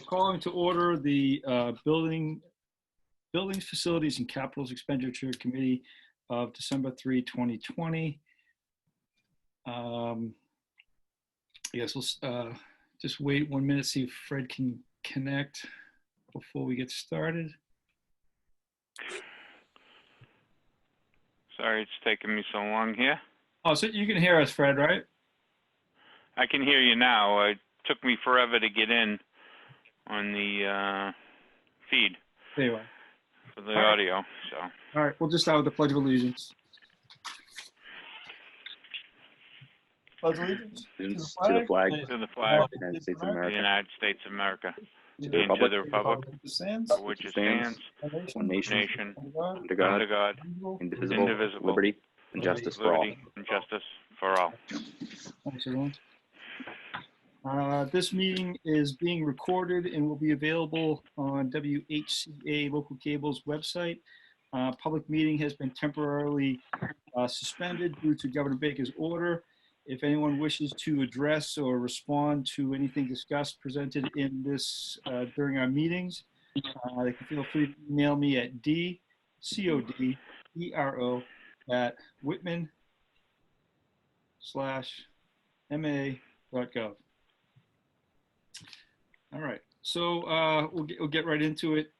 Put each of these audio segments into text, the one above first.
Calling to order the Buildings, Facilities, and Capitals Expenditure Committee of December 3, 2020. I guess we'll just wait 1 minute, see if Fred can connect before we get started. Sorry, it's taking me so long here. Oh, so you can hear us, Fred, right? I can hear you now. It took me forever to get in on the feed There you are. for the audio. So. All right, we'll just start with the Pledge of Allegiance. Pledge of Allegiance to the flag To the flag of the United States of of the America, United States of America, to and the to republic the republic for for which it stands, one nation, nation, under God, under God, indivisible, indivisible, liberty and justice for all. liberty and justice for all. Thanks, everyone. This meeting is being recorded and will be available on WHCA Local Cable's website. Public meeting has been temporarily suspended due to Governor Baker's order. If anyone wishes to address or respond to anything discussed presented in this during our meetings, they can feel free to email me at dcodero@whitman/ma.gov. All right, so we'll get right into it.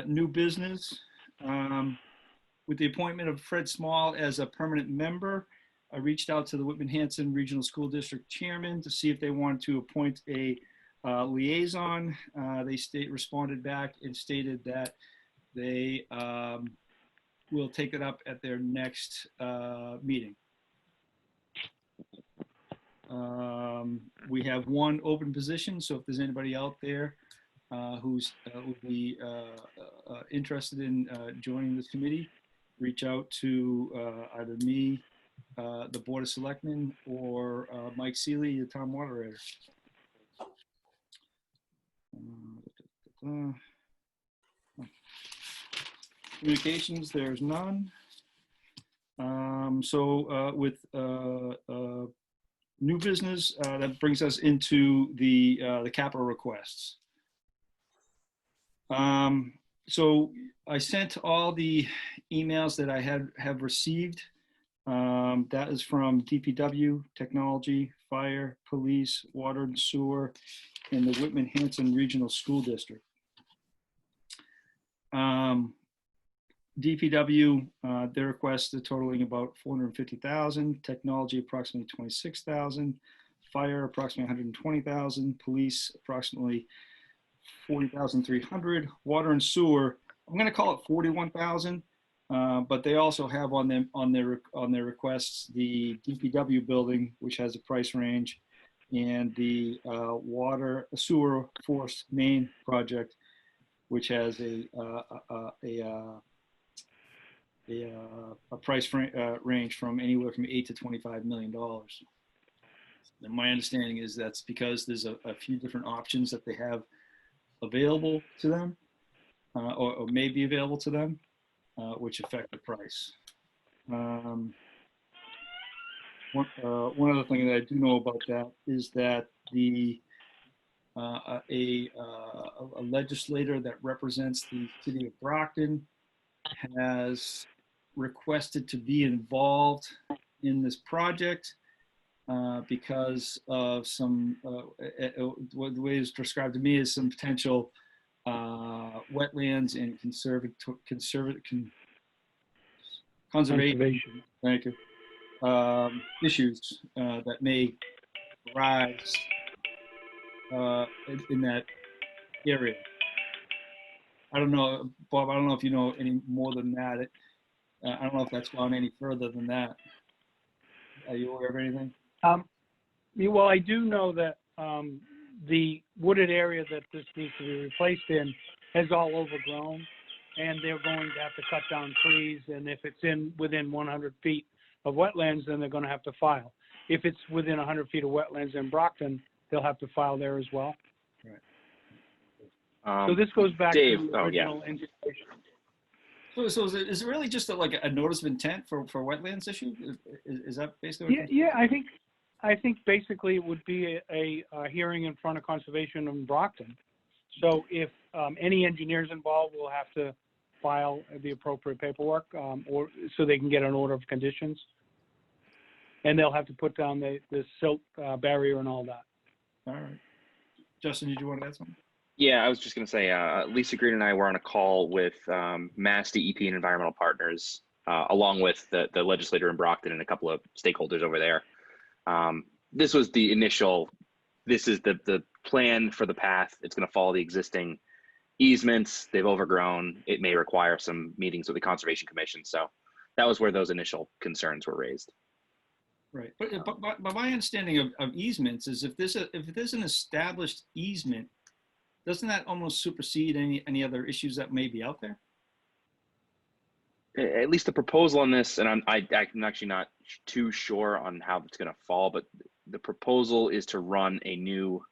New business. With the appointment of Fred Small as a permanent member, I reached out to the Whitman-Hanson Regional School District Chairman to see if they wanted to appoint a liaison. They responded back and stated that they will take it up at their next meeting. We have one open position, so if there's anybody out there who's would be interested in joining this committee, reach out to either me, the Board of Selectmen, or Mike Seeley, the town moderator. Communications, there's none. With new business, that brings us into the capital requests. So I sent all the emails that I have received. That is from DPW, Technology, Fire, Police, Water and Sewer, and the Whitman-Hanson Regional School District. DPW, their requests are totaling about $450,000, Technology approximately $26,000, Fire approximately $120,000, Police approximately $40,300, Water and Sewer, I'm going to call it $41,000. But they also have on their requests the DPW building, which has a price range, and the water sewer force main project, which has a price range from anywhere from $8 to $25 million. And my understanding is that's because there's a few different options that they have available to them, or may be available to them. Which affect the price. One other thing that I do know about that is that a legislator that represents the city of Brockton has requested to be involved in this project because of some, the way it's described to me is some potential wetlands and conservation. Thank you. Issues that may arise in that area. I don't know, Bob. I don't know if you know any more than that. I don't know if that's gone any further than that. Are you aware of anything? Well, I do know that the wooded area that this needs to be replaced in is all overgrown, and they're going to have to cut down trees. And if it's within 100 feet of wetlands, then they're going to have to file. If it's within 100 feet of wetlands in Brockton, they'll have to file there as well. Right. So this goes back Dave, to the original indication. So is it really just like a notice of intent for wetlands issue? Is that basically? Yeah. I think basically it would be a hearing in front of conservation in Brockton So if any engineers involved will have to file the appropriate paperwork, or so they can get an order of conditions. And they'll have to put down the silt barrier and all that. All right. Justin, did you want to add something? Yeah, I was just going to say, Lisa Green and I were on a call with Mass DEP and environmental partners, along with the legislator in Brockton and a couple of stakeholders over there. This was the initial, this is the plan for the path. It's going to follow the existing easements. They've overgrown. It may require some meetings with the Conservation Commission. So that was where those initial concerns were raised. Right. But my understanding of easements is if there's an established easement, doesn't that almost supersede any other issues that may be out there? At least the proposal on this, and I'm actually not too sure on how it's going to fall, but the proposal is to run a new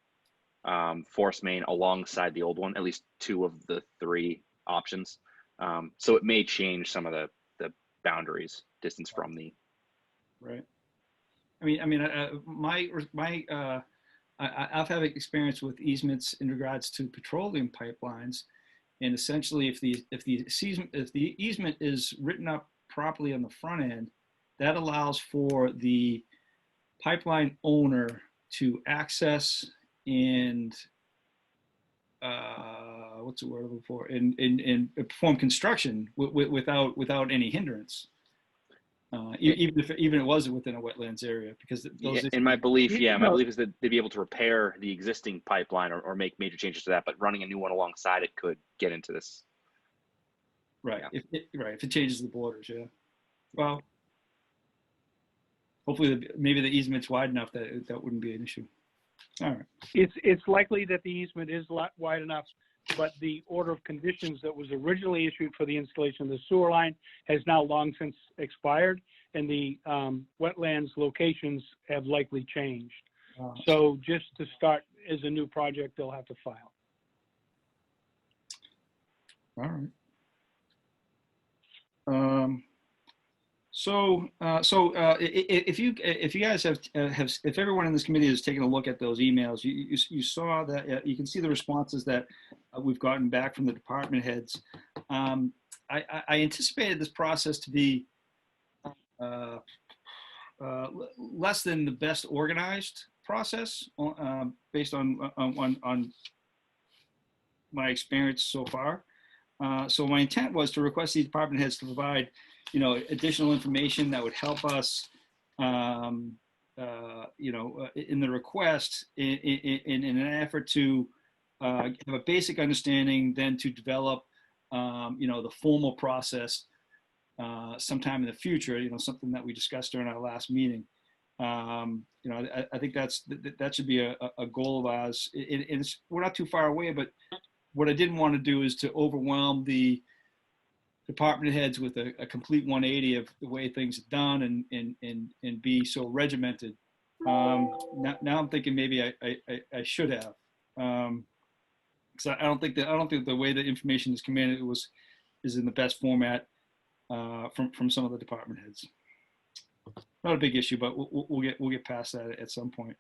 force main alongside the old one, at least 2 of the 3 options. So it may change some of the boundaries, distance from the. Right. I've had experience with easements in regards to petroleum pipelines, and essentially, if the easement is written up properly on the front end, that allows for the pipeline owner to access and what's the word I'm looking for, and perform construction without any hindrance. Even if it wasn't within a wetlands area, because those. In my belief, my belief is that they'd be able to repair the existing pipeline or make major changes to that, but running a new one alongside it could get into this. Right. Yeah. If it changes the borders, yeah. Well, hopefully maybe the easement's wide enough that wouldn't be an issue. All right. It's likely that the easement is wide enough, but the order of conditions that was originally issued for the installation of the sewer line has now long since expired, and the wetlands locations have likely changed. So just to start as a new project, they'll have to file. All right. If you guys have if everyone in this committee has taken a look at those emails, you saw that you can see the responses that we've gotten back from the department heads. I anticipated this process to be less than the best organized process based on my experience so far. So my intent was to request the department heads to provide, additional information that would help us, in the request in an effort to have a basic understanding, then to develop, the formal process sometime in the future, something that we discussed during our last meeting. I think that should be a goal of ours. We're not too far away, but what I didn't want to do is to overwhelm the department heads with a complete 180 of the way things are done and be so regimented. Now I'm thinking maybe I should have, because I don't think the way the information is commanded is in the best format from some of the department heads. Not a big issue, but we'll get past that at some point.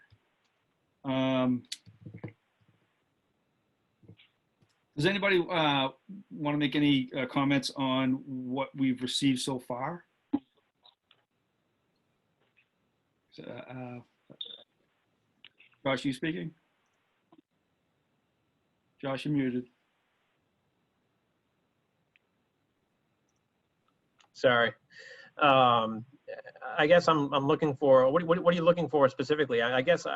Does anybody want to make any comments on what we've received so far? Josh, you speaking? Josh, you're muted. Sorry. I guess I'm looking for, what are you looking for specifically? I guess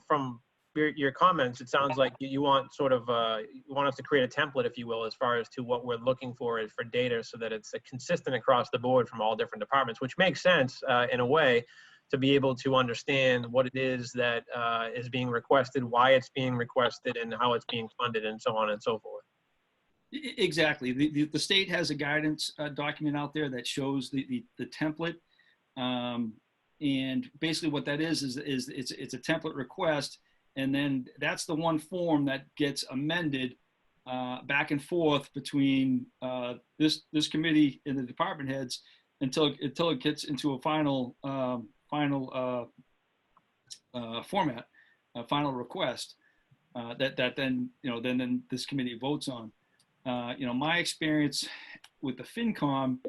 from your comments, it sounds like you want sort of, you want us to create a template, if you will, as far as to what we're looking for data, so that it's consistent across the board from all different departments, which makes sense in a way, to be able to understand what it is that is being requested, why it's being requested, and how it's being funded, and so on and so forth. Exactly. The state has a guidance document out there that shows the template. And basically what that is it's a template request. And then that's the one form that gets amended back and forth between this committee and the department heads until it gets into a final format, a final request. that then then this committee votes on. My experience with the FinCom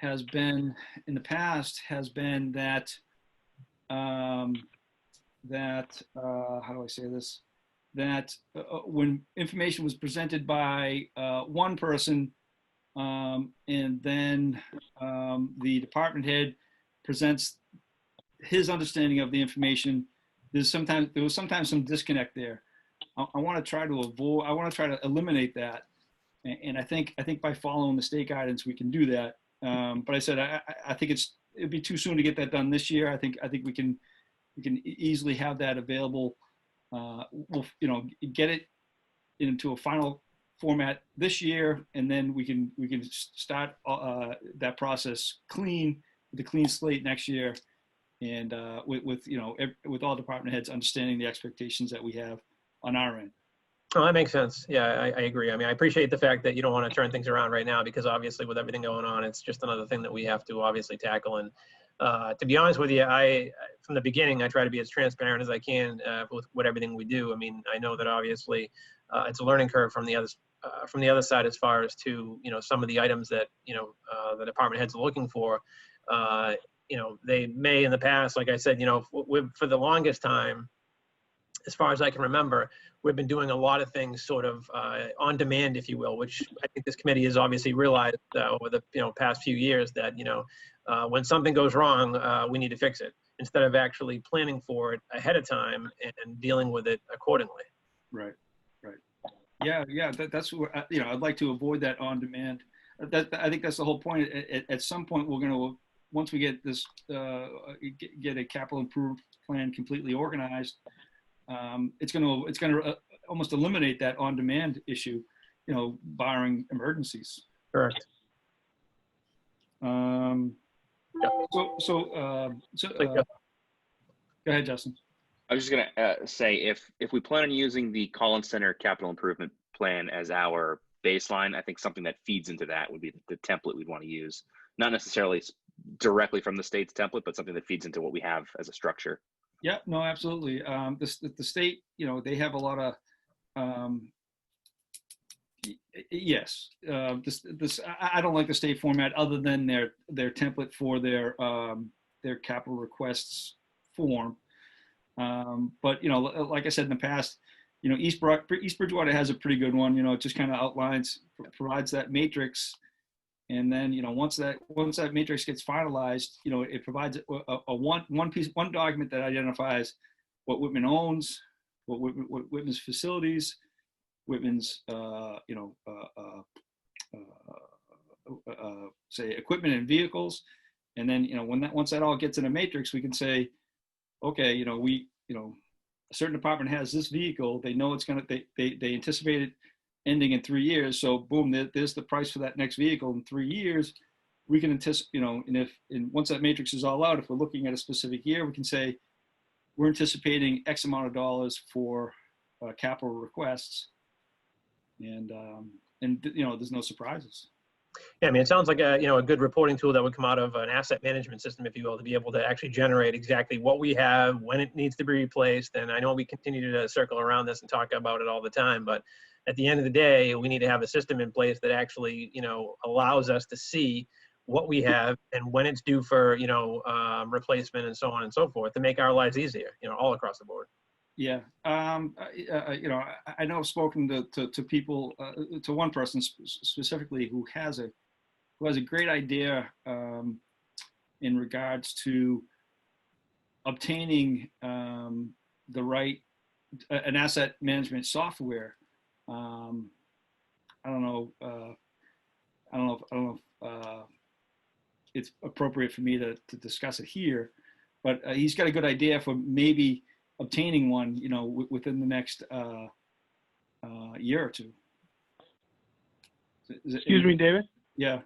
has been in the past that how do I say this? That when information was presented by one person, and then the department head presents his understanding of the information, there was sometimes some disconnect there. I want to try to eliminate that, and I think by following the state guidance we can do that. But I said I think it'd be too soon to get that done this year. I think we can easily have that available. We'll get it into a final format this year, and then we can start that process clean with a clean slate next year, and with all department heads understanding the expectations that we have on our end. Oh, that makes sense. Yeah, I agree. I mean, I appreciate the fact that you don't want to turn things around right now, because obviously with everything going on, it's just another thing that we have to obviously tackle. And to be honest with you, from the beginning, I try to be as transparent as I can with everything we do. I mean, I know that obviously it's a learning curve from the other side as far as to, some of the items that, the department heads are looking for. They may in the past, like I said, for the longest time, as far as I can remember, we've been doing a lot of things sort of on demand, if you will, which I think this committee has obviously realized over the past few years that when something goes wrong, we need to fix it instead of actually planning for it ahead of time and dealing with it accordingly. Right. Yeah. That's what I'd like to avoid that on demand. I think that's the whole point. At some point, we're going to, once we get this get a capital improvement plan completely organized. It's going to almost eliminate that on-demand issue, barring emergencies. Correct. Go ahead, Justin. I was just gonna say, if we plan on using the Collins Center capital improvement plan as our baseline, I think something that feeds into that would be the template we'd want to use. Not necessarily directly from the state's template, but something that feeds into what we have as a structure. Yeah, no, absolutely. The state, they have a lot of, yes. I don't like the state format other than their template for their capital requests form. But like I said in the past, East Bridgewater has a pretty good one. It just kind of provides that matrix. And then, once that matrix gets finalized, it provides one document that identifies what Whitman owns, what Whitman's facilities, Whitman's, say equipment and vehicles. And then, once that all gets in a matrix, we can say, okay, a certain department has this vehicle. They know it's they anticipate it ending in 3 years. So boom, there's the price for that next vehicle in 3 years. We can anticipate, and once that matrix is all out, if we're looking at a specific year, we can say we're anticipating X amount of dollars for capital requests, and there's no surprises. Yeah, I mean, it sounds like a good reporting tool that would come out of an asset management system, if you will, to be able to actually generate exactly what we have, when it needs to be replaced. And I know we continue to circle around this and talk about it all the time, but at the end of the day, we need to have a system in place that actually, allows us to see what we have and when it's due for, replacement and so on and so forth, to make our lives easier, all across the board. Yeah. I know I've spoken to people, to one person specifically who has a great idea in regards to obtaining the right, an asset management software. I don't know if it's appropriate for me to discuss it here, but he's got a good idea for maybe obtaining one, within the next year or two. Excuse me, David? Yeah.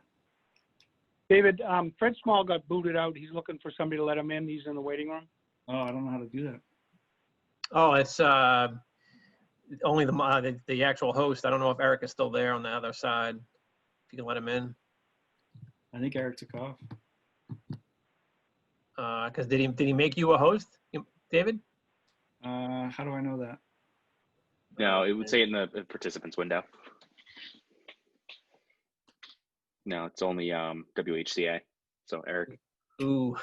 David, Fred Small got booted out. He's looking for somebody to let him in. He's in the waiting room. Oh, I don't know how to do that. Oh, it's only the actual host. I don't know if Eric is still there on the other side. If you can let him in. I think Eric took off. Because did he make you a host, David? How do I know that? No, it would say it in the participants window. No, it's only WHCA. So Eric. Ooh.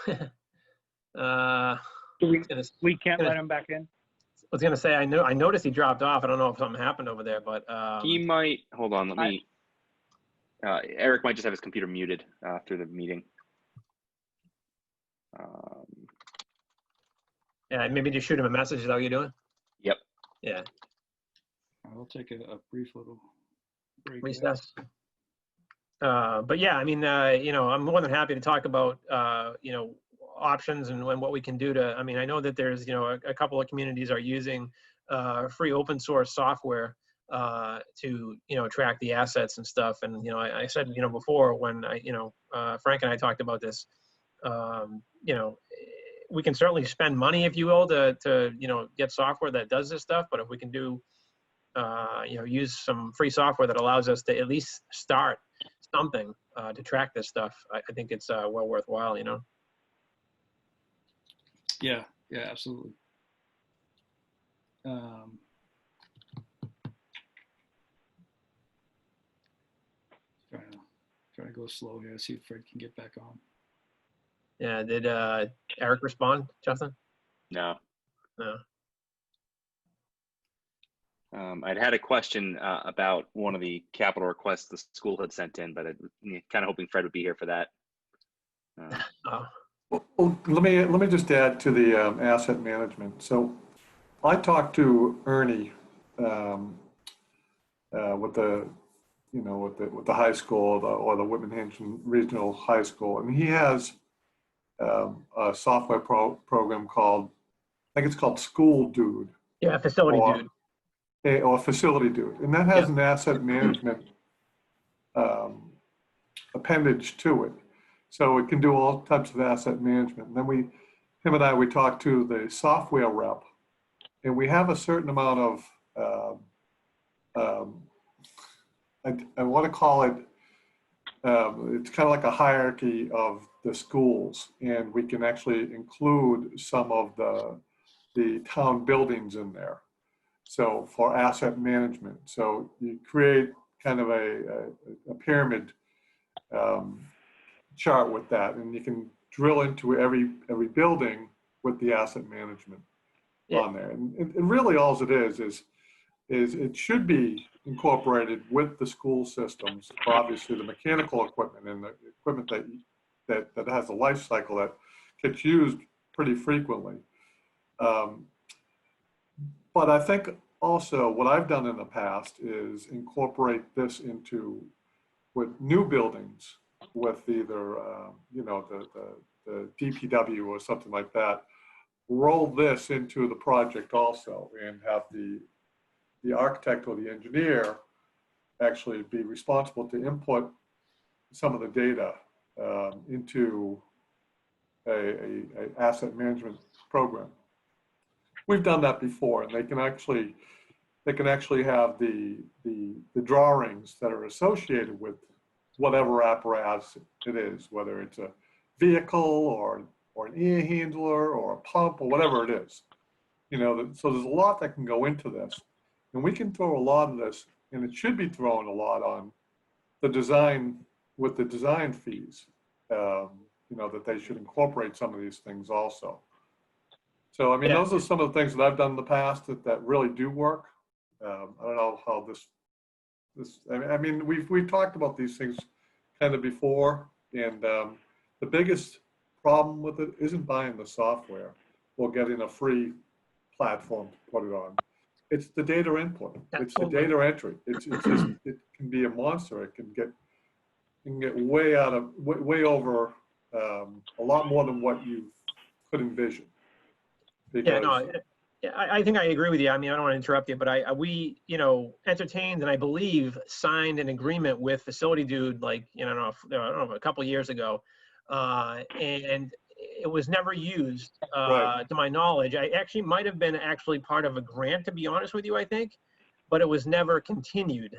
uh, So gonna- we can't gonna- let him back in? I was gonna say I noticed he dropped off. I don't know if something happened over there, but He might. Hold on. Let me. Eric might just have his computer muted through the meeting. yeah, maybe just shoot him a message. Is that what you're doing? Yep. Yeah. I'll take a brief little break. Recess. But yeah, I mean, I'm more than happy to talk about, options and what we can do to, I mean, I know that there's, a couple of communities are using free open source software to, track the assets and stuff. And, I said, before when Frank and I talked about this, we can certainly spend money, if you will, to get software that does this stuff. But if we can do, use some free software that allows us to at least start something to track this stuff, I think it's well worthwhile, Yeah, absolutely. Trying to go slow here, see if Fred can get back on. Yeah, did Eric respond, Justin? No. No. I'd had a question about one of the capital requests the school had sent in, but kind of hoping Fred would be here for that. Oh. Well, let me just add to the asset management. So I talked to Ernie with the high school or the Whitman Hampton Regional High School, and he has a software program called, I think it's called School Dude. Yeah, Facility Dude. Or Facility Dude, and that has an asset management appendage to it, so it can do all types of asset management. And then him and I talked to the software rep, and we have a certain amount of I want to call it, it's kind of like a hierarchy of the schools, and we can actually include some of the town buildings in there. So for asset management, so you create kind of a pyramid chart with that, and you can drill into every building with the asset management on there. And really all it is it should be incorporated with the school systems, obviously the mechanical equipment and the equipment that has a life cycle that gets used pretty frequently. But I think also what I've done in the past is incorporate this with new buildings with either, the DPW or something like that, roll this into the project also and have the architect or the engineer actually be responsible to input some of the data into a asset management program. We've done that before, and they can actually have the drawings that are associated with whatever apparatus it is, whether it's a vehicle or an air handler or a pump or whatever it is. So there's a lot that can go into this, and we can throw a lot of this, and it should be thrown a lot on the design with the design fees. That they should incorporate some of these things also. So, I mean, those are some of the things that I've done in the past that really do work. I don't know how I mean, we've talked about these things kind of before, and the biggest problem with it isn't buying the software or getting a free platform to put it on. It's the data input. It's the data entry. It can be a monster. It can get way over a lot more than what you could envision. Because, I think I agree with you. I mean, I don't want to interrupt you, but we entertained and I believe signed an agreement with Facility Dude, like, I don't know, a couple of years ago, and it was never used to my knowledge. I actually might have been part of a grant, to be honest with you, I think, but it was never continued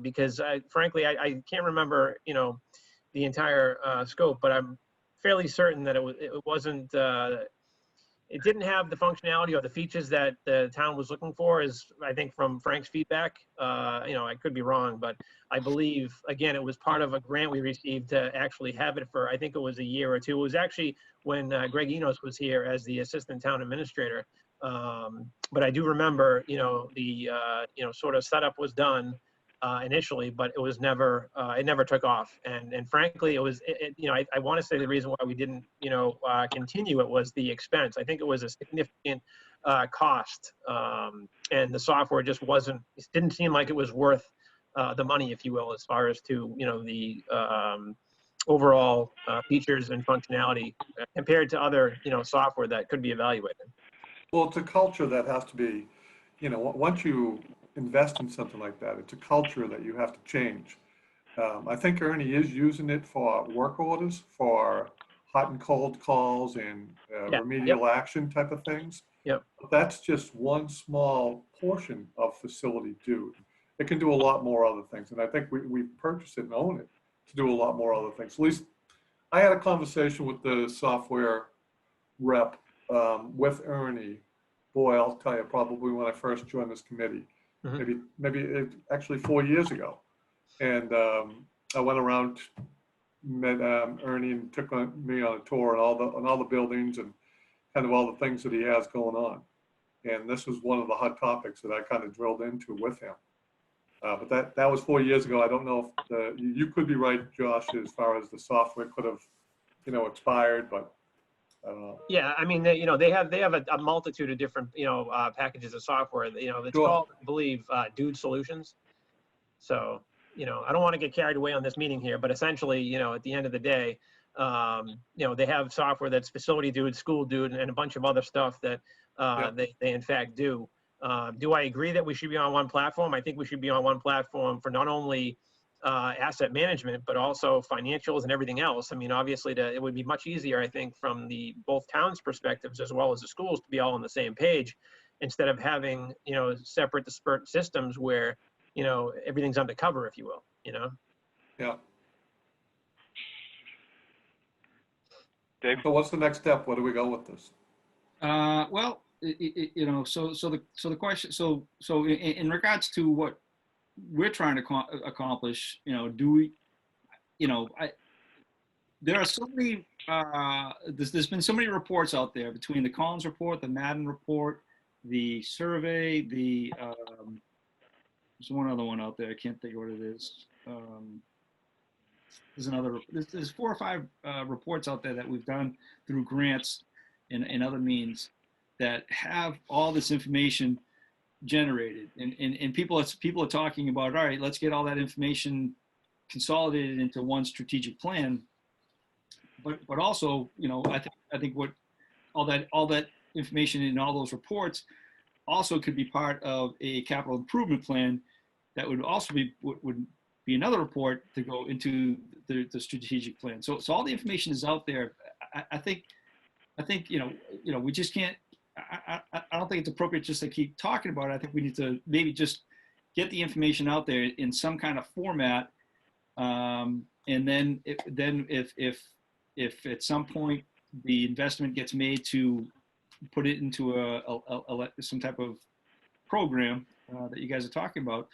because frankly, I can't remember, the entire scope, but I'm fairly certain that it wasn't it didn't have the functionality or the features that the town was looking for, is I think from Frank's feedback. I could be wrong, but I believe, again, it was part of a grant we received to actually have it for, I think it was a year or two. It was actually when Greg Enos was here as the assistant town administrator. But I do remember, the sort of setup was done initially, but it was never, it never took off. And frankly, it was, I want to say the reason why we didn't, continue it was the expense. I think it was a significant cost, and the software just it didn't seem like it was worth the money, if you will, as far as to, the overall features and functionality compared to other, software that could be evaluated. Well, it's a culture that has to be, once you invest in something like that, it's a culture that you have to change. I think Ernie is using it for work orders, for hot and cold calls and remedial action type of things. Yep. But that's just one small portion of Facility Dude. It can do a lot more other things. And I think we purchased it and own it to do a lot more other things. At least I had a conversation with the software rep with Ernie. Boy, I'll tell you, probably when I first joined this committee, maybe actually 4 years ago. And I went around, met Ernie, and took me on a tour on all the buildings and kind of all the things that he has going on. And this was one of the hot topics that I kind of drilled into with him. But that was 4 years ago. I don't know if you could be right, Josh, as far as the software could have, expired, but I don't know. Yeah, I mean, they have a multitude of different, packages of software. It's Sure. called, I believe, Dude Solutions. So, I don't want to get carried away on this meeting here, but essentially, at the end of the day, they have software that's Facility Dude, School Dude, and a bunch of other stuff that they in fact do. Do I agree that we should be on one platform? I think we should be on one platform for not only asset management, but also financials and everything else. I mean, obviously, it would be much easier, I think, from the both towns' perspectives as well as the schools to be all on the same page, instead of having separate disparate systems where everything's undercover, if you will. Yeah. Dave? So what's the next step? Where do we go with this? Well, so the question, so in regards to what we're trying to accomplish, do we, there are so many, there's been so many reports out there between the Collins report, the Madden report, the survey, there's one other one out there. I can't think of what it is. There's 4 or 5 reports out there that we've done through grants and other means that have all this information generated, and people are talking about, all right, let's get all that information consolidated into one strategic plan. But also, I think what all that information in all those reports also could be part of a capital improvement plan that would also would be another report to go into the strategic plan. So all the information is out there. I think we just can't. I don't think it's appropriate just to keep talking about it. I think we need to maybe just get the information out there in some kind of format, and then if at some point the investment gets made to put it into some type of program that you guys are talking about,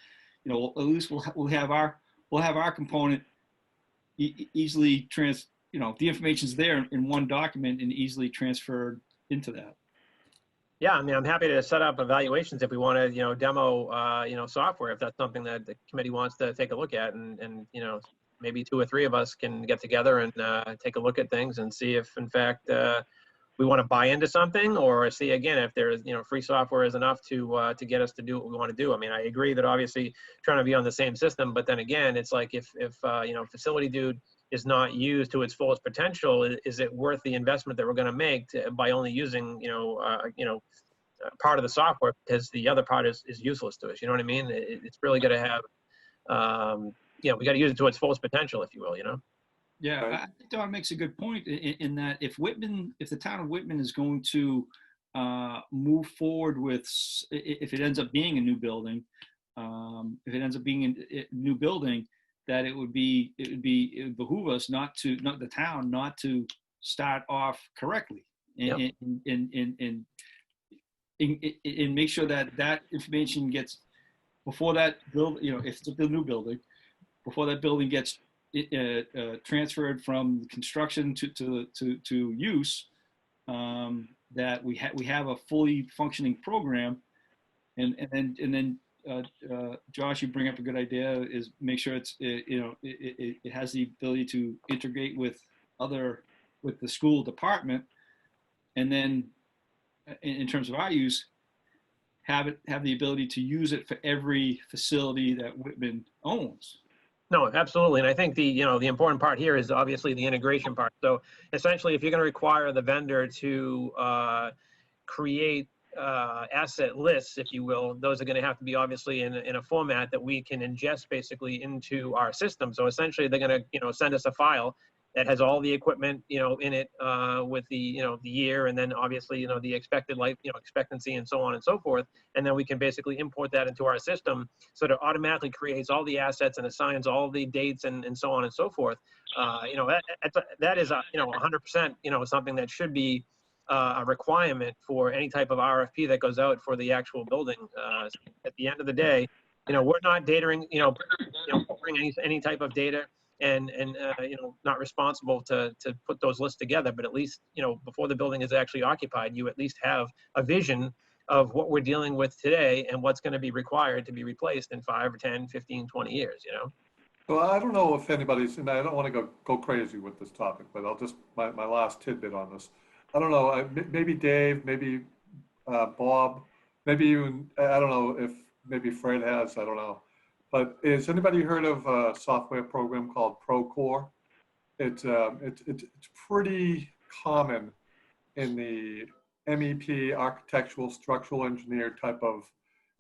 at least we'll have our component easily the information's there in one document and easily transferred into that. Yeah, I mean, I'm happy to set up evaluations if we want to, demo, software, if that's something that the committee wants to take a look at, and maybe 2 or 3 of us can get together and take a look at things and see if, in fact, we want to buy into something, or see again if there's, free software is enough to get us to do what we want to do. I mean, I agree that obviously trying to be on the same system, but then again, it's like if Facility Dude is not used to its fullest potential, is it worth the investment that we're going to make by only using, part of the software, because the other part is useless to us? You know what I mean? It's really going to have, we got to use it to its fullest potential, if you will, Yeah, Right. I think Don makes a good point in that if the town of Whitman is going to move forward with, if it ends up being a new building, that it would behoove us not the town not to start off correctly. and, Yep. and make sure that that information gets before that build, if it's a new building, before that building gets transferred from construction to use, that we have a fully functioning program, and then Josh, you bring up a good idea, is make sure it has the ability to integrate with the school department, and then in terms of our use, have the ability to use it for every facility that Whitman owns. No, absolutely. And I think the important part here is obviously the integration part. So essentially, if you're going to require the vendor to create asset lists, if you will, those are going to have to be obviously in a format that we can ingest basically into our system. So essentially, they're going to send us a file that has all the equipment in it, with the the year, and then obviously the expected life expectancy, and so on and so forth. And then we can basically import that into our system, so it automatically creates all the assets and assigns all the dates and so on and so forth. That is 100% something that should be a requirement for any type of RFP that goes out for the actual building. At the end of the day, we're not datering, bring any type of data, and not responsible to put those lists together. But at least before the building is actually occupied, you at least have a vision of what we're dealing with today and what's going to be required to be replaced in 5 or 10, 15, 20 years. Well, I don't know if anybody's, and I don't want to go crazy with this topic, but I'll just, my last tidbit on this. I don't know, maybe Dave, maybe Bob, maybe even, I don't know if maybe Fred has, I don't know. But has anybody heard of a software program called Procore? It's pretty common in the MEP, architectural, structural engineer type of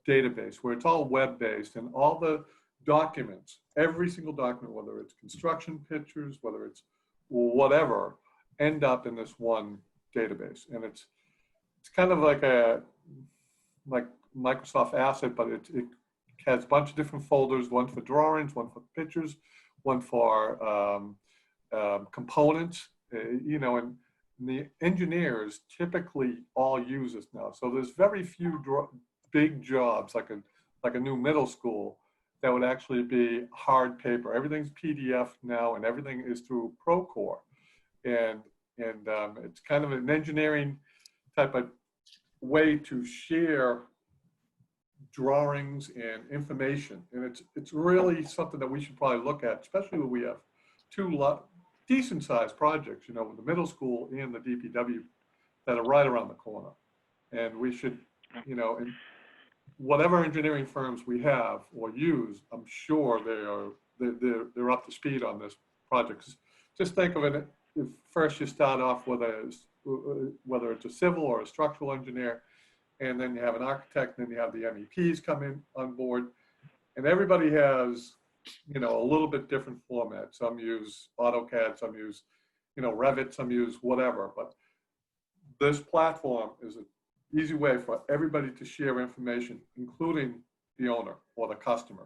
database, where it's all web-based, and all the documents, every single document, whether it's construction pictures, whether it's whatever, end up in this one database. And it's kind of like Microsoft Asset, but it has a bunch of different folders, one for drawings, one for pictures, one for components, and the engineers typically all use this now. So there's very few big jobs like a new middle school that would actually be hard paper. Everything's PDF now, and everything is through Procore, and it's kind of an engineering type of way to share drawings and information, and it's really something that we should probably look at, especially when we have two decent sized projects, with the middle school and the DPW that are right around the corner. And we should, in whatever engineering firms we have or use, I'm sure they're up to speed on this project. Just think of it, if first you start off with whether it's a civil or a structural engineer, and then you have an architect, and then you have the MEPs come in on board, and everybody has, a little bit different format. Some use AutoCAD, some use, Revit, some use whatever. But this platform is an easy way for everybody to share information, including the owner or the customer.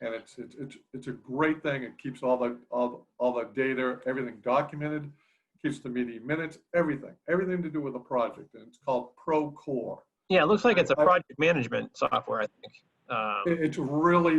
And it's a great thing. It keeps all the data, everything documented, keeps the meeting minutes, everything to do with the project. And it's called Procore. Yeah, it looks like it's a project management software, I think. It's really,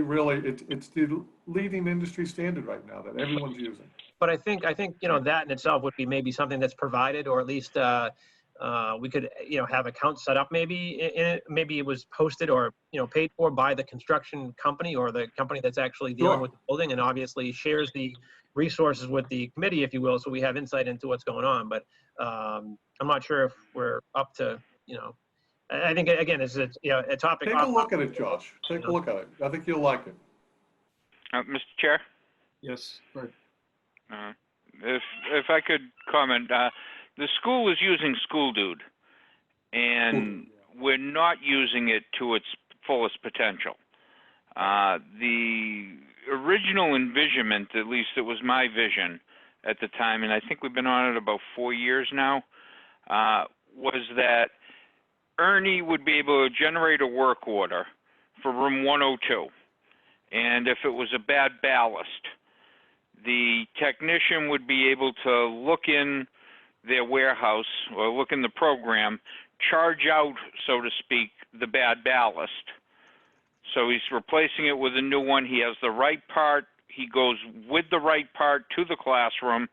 it's the leading industry standard right now that everyone's using. But I think that in itself would be maybe something that's provided, or at least we could have accounts set up maybe in it. Maybe it was posted or paid for by the construction company or the company that's actually dealing with the building, and obviously shares the resources with the committee, if you will, so we have insight into what's going on. But I'm not sure if we're up to I think, again, it's a topic. Take a look at it, Josh. Take a look at it. I think you'll like it. Mr. Chair? Yes, right. If I could comment, the school is using School Dude, and we're not using it to its fullest potential. The original envisionment, at least it was my vision at the time, and I think we've been on it about 4 years now, was that Ernie would be able to generate a work order for room 102. And if it was a bad ballast, the technician would be able to look in their warehouse or look in the program, charge out, so to speak, the bad ballast. So he's replacing it with a new one. He has the right part. He goes with the right part to the classroom,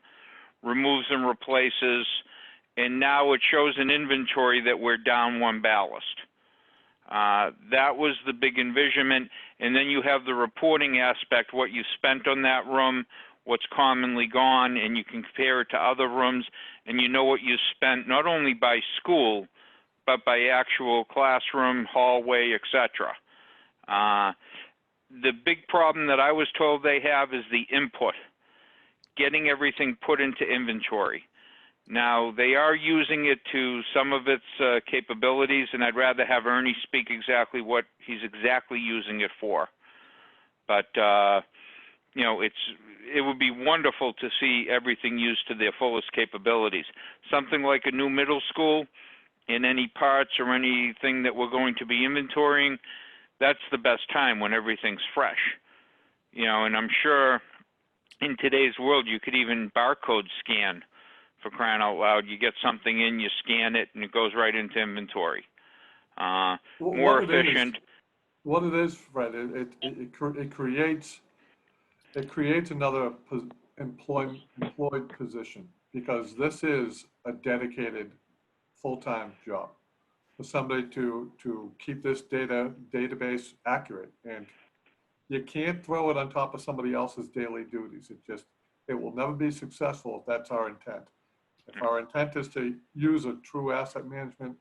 removes and replaces, and now it shows an inventory that we're down one ballast. That was the big envisionment. And then you have the reporting aspect, what you spent on that room, what's commonly gone, and you can compare it to other rooms, and you know what you spent not only by school, but by actual classroom, hallway, etc. The big problem that I was told they have is the input, getting everything put into inventory. Now, they are using it to some of its capabilities, and I'd rather have Ernie speak exactly what he's exactly using it for. But, you know, it would be wonderful to see everything used to their fullest capabilities. Something like a new middle school, in any parts or anything that we're going to be inventorying, that's the best time when everything's fresh. You know, and I'm sure in today's world you could even barcode scan, for crying out loud. You get something in, you scan it, and it goes right into inventory. More efficient. What it is, Fred, it creates another employed position, because this is a dedicated full-time job for somebody to keep this database accurate. And you can't throw it on top of somebody else's daily duties. It will never be successful if that's our intent. If our intent is to use a true asset management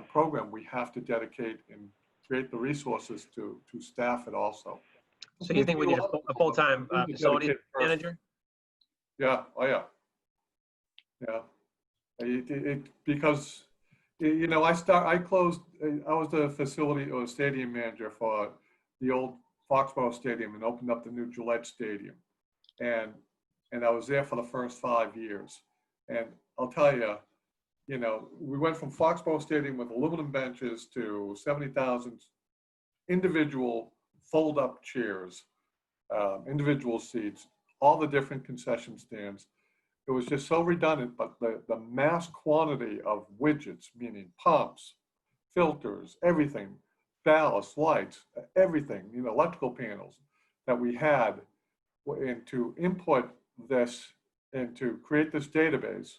program, we have to dedicate and create the resources to staff it also. So you think we need a full-time facility manager? Yeah, oh yeah. Yeah. Because, you know, I was the facility or stadium manager for the old Foxborough Stadium and opened up the new Gillette Stadium. And I was there for the first 5 years. And I'll tell you, you know, we went from Foxborough Stadium with aluminum benches to 70,000 individual fold-up chairs, individual seats, all the different concession stands. It was just so redundant, but the mass quantity of widgets, meaning pumps, filters, everything, ballast, lights, everything, you know, electrical panels that we had, and to input this and to create this database,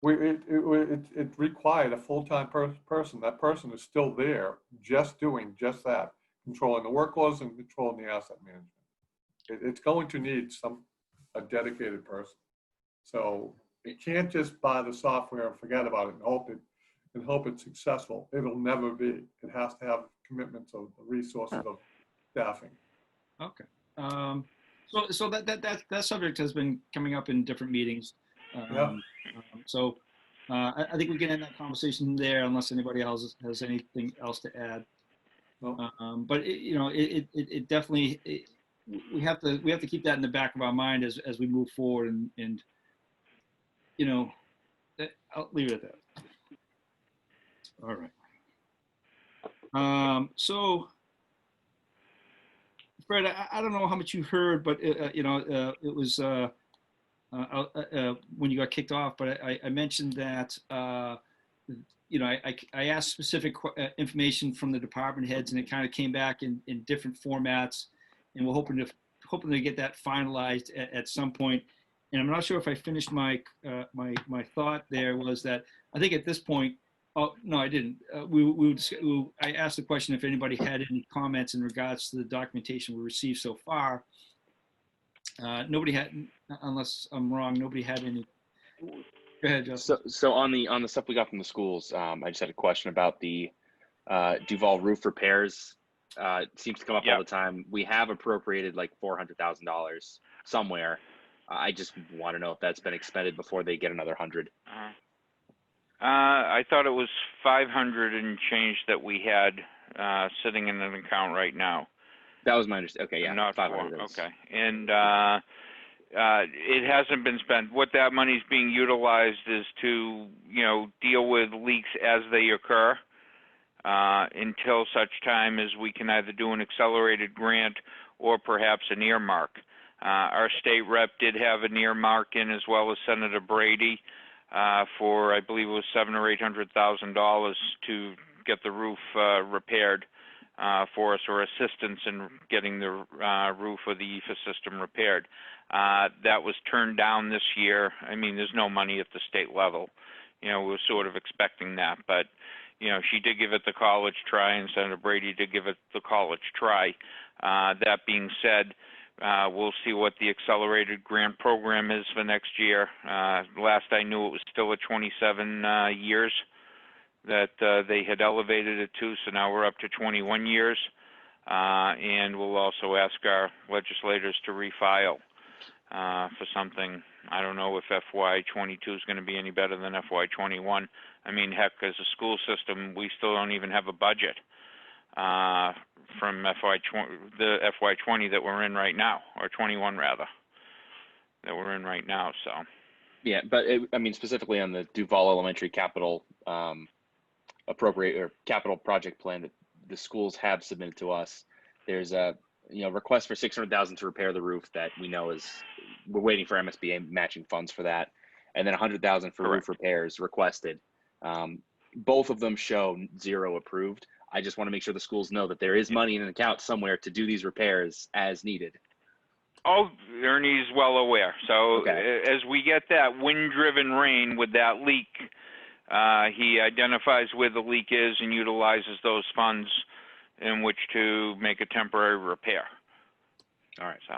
it required a full-time person. That person is still there, just doing just that, controlling the workloads and controlling the asset management. It's going to need a dedicated person. So you can't just buy the software and forget about it and hope it's successful. It'll never be. It has to have commitments of the resources of staffing. Okay. So that subject has been coming up in different meetings. So I think we can end that conversation there, unless anybody else has anything else to add. No. But it definitely, we have to keep that in the back of our mind as we move forward, and you know, I'll leave it at that. All right. So, Fred, I don't know how much you heard, but you know, it was when you got kicked off. But I mentioned that you know, I asked specific information from the department heads, and it kind of came back in different formats, and we're hoping to get that finalized at some point. And I'm not sure if I finished my thought there. Was that I think at this point, oh no, I didn't. I asked the question if anybody had any comments in regards to the documentation we received so far. Nobody had, unless I'm wrong. Nobody had any. Go ahead, Justin. So on the stuff we got from the schools, I just had a question about the Duval roof repairs. It seems to come up all the time. We have appropriated like $400,000 somewhere. I just want to know if that's been expended before they get another 100. I thought it was 500 and change that we had sitting in an account right now. That was my understanding. Okay, yeah, not 500. Okay, and it hasn't been spent. What that money's being utilized is to, you know, deal with leaks as they occur until such time as we can either do an accelerated grant or perhaps an earmark. Our state rep did have an earmark in, as well as Senator Brady. for, I believe it was $700,000 or $800,000 to get the roof repaired for us, or assistance in getting the roof of the EFA system repaired. That was turned down this year. I mean, there's no money at the state level. You know, we were sort of expecting that, but you know, she did give it the college try, and Senator Brady did give it the college try. That being said, we'll see what the accelerated grant program is for next year. Last I knew, it was still at 27 years that they had elevated it to, so now we're up to 21 years. And we'll also ask our legislators to refile for something. I don't know if FY22 is going to be any better than FY21. I mean, heck, as a school system, we still don't even have a budget from the FY20 that we're in right now, or 21 rather, that we're in right now. So. Yeah, but I mean, specifically on the Duval Elementary capital appropriate or capital project plan that the schools have submitted to us, there's a request for $600,000 to repair the roof that we know we're waiting for MSBA matching funds for that, and then $100,000 for roof repairs requested. Both of them show 0 approved. I just want to make sure the schools know that there is money in an account somewhere to do these repairs as needed. Oh, Ernie's well aware. So okay. As we get that wind-driven rain with that leak, he identifies where the leak is and utilizes those funds in which to make a temporary repair. All right. So.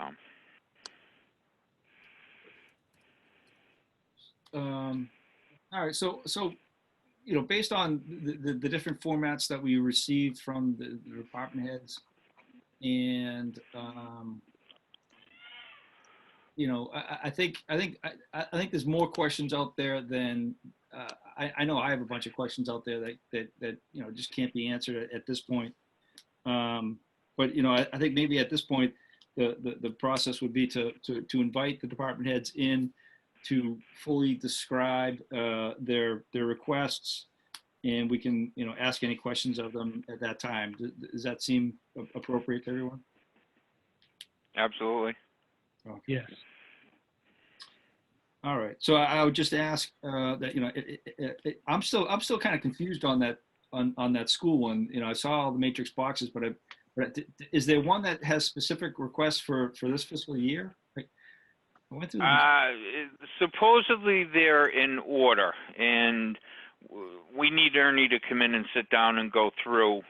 All right. So based on the different formats that we received from the department heads, and I think there's more questions out there than I know. I have a bunch of questions out there that just can't be answered at this point. But I think maybe at this point the process would be to invite the department heads in to fully describe their requests, and we can ask any questions of them at that time. Does that seem appropriate to everyone? Absolutely. Okay. Yes. All right. So I would just ask that I'm still kind of confused on that school one. I saw all the matrix boxes, but is there one that has specific requests for this fiscal year? I went through supposedly they're in order, and we need Ernie to come in and sit down and go through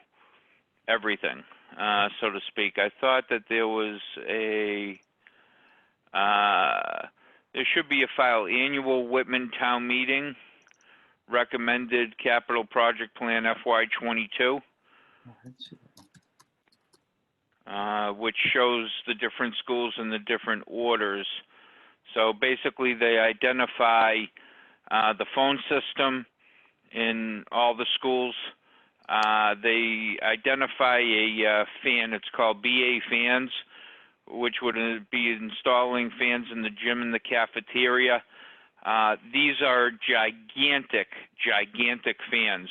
everything, so to speak. I thought that there was there should be a file, annual Whitman Town Meeting, recommended capital project plan FY22, which shows the different schools and the different orders. So basically they identify the phone system in all the schools. They identify a fan, it's called BA fans, which would be installing fans in the gym and the cafeteria. These are gigantic fans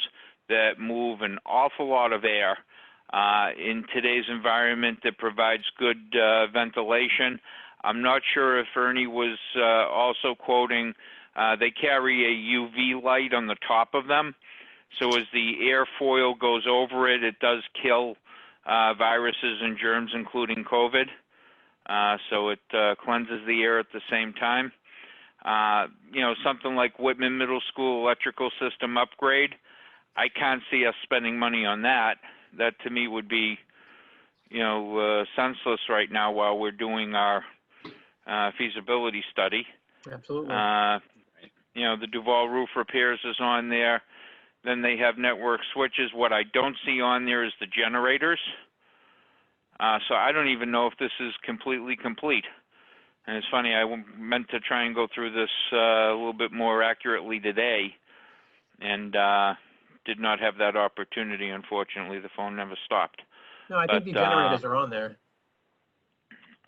that move an awful lot of air. In today's environment, that provides good ventilation. I'm not sure if Ernie was also quoting, they carry a UV light on the top of them. So as the airfoil goes over it, it does kill viruses and germs, including COVID. So it cleanses the air at the same time. Something like Whitman Middle School electrical system upgrade, I can't see us spending money on that. That to me would be, senseless right now while we're doing our feasibility study. Absolutely. The Duval roof repairs is on there. Then they have network switches. What I don't see on there is the generators. So I don't even know if this is completely complete. And it's funny, I meant to try and go through this a little bit more accurately today, and did not have that opportunity. Unfortunately, the phone never stopped. No, I think the generators are on there.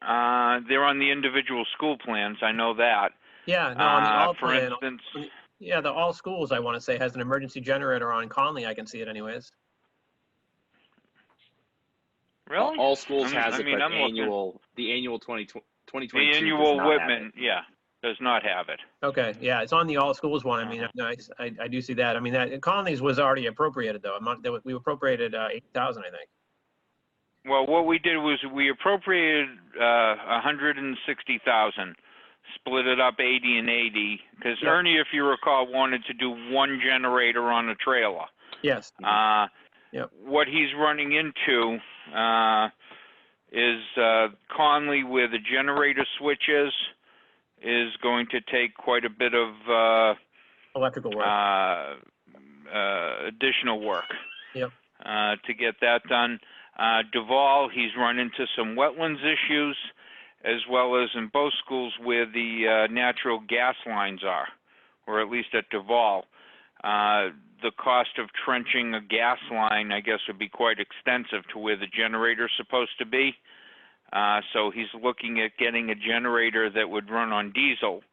They're on the individual school plans. I know that. Yeah, no, on the all for plan. Instance, Yeah, the all schools, I want to say, has an emergency generator on Conley. I can see it anyways. really? All schools has I it, mean, but I'm the annual 2022 the annual does not Whitman, have it. yeah. does not have it. Okay, yeah, it's on the all schools one. I mean, I do see that. I mean, that Conley's was already appropriated though. We appropriated 8,000, I think. Well, what we did was we appropriated 160,000, split it up 80 and 80, because Yep. Ernie, if you recall, wanted to do one generator on a trailer. Yes. Yep. What he's running into is Conley, where the generator switch is going to take quite a bit of Electrical work. additional work. Yep. To get that done. Duval, he's run into some wetlands issues, as well as in both schools where the natural gas lines are, or at least at Duval. The cost of trenching a gas line, I guess, would be quite extensive to where the generator's supposed to be. So he's looking at getting a generator that would run on diesel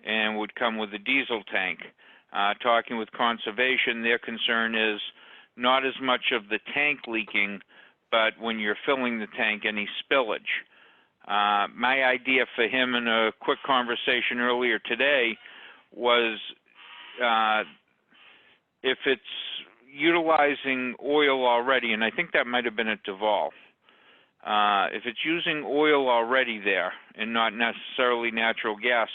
and would come with a diesel tank. Talking with conservation, their concern is not as much of the tank leaking, but when you're filling the tank, any spillage. My idea for him in a quick conversation earlier today was if it's utilizing oil already, and I think that might have been at Duval, if it's using oil already there and not necessarily natural gas,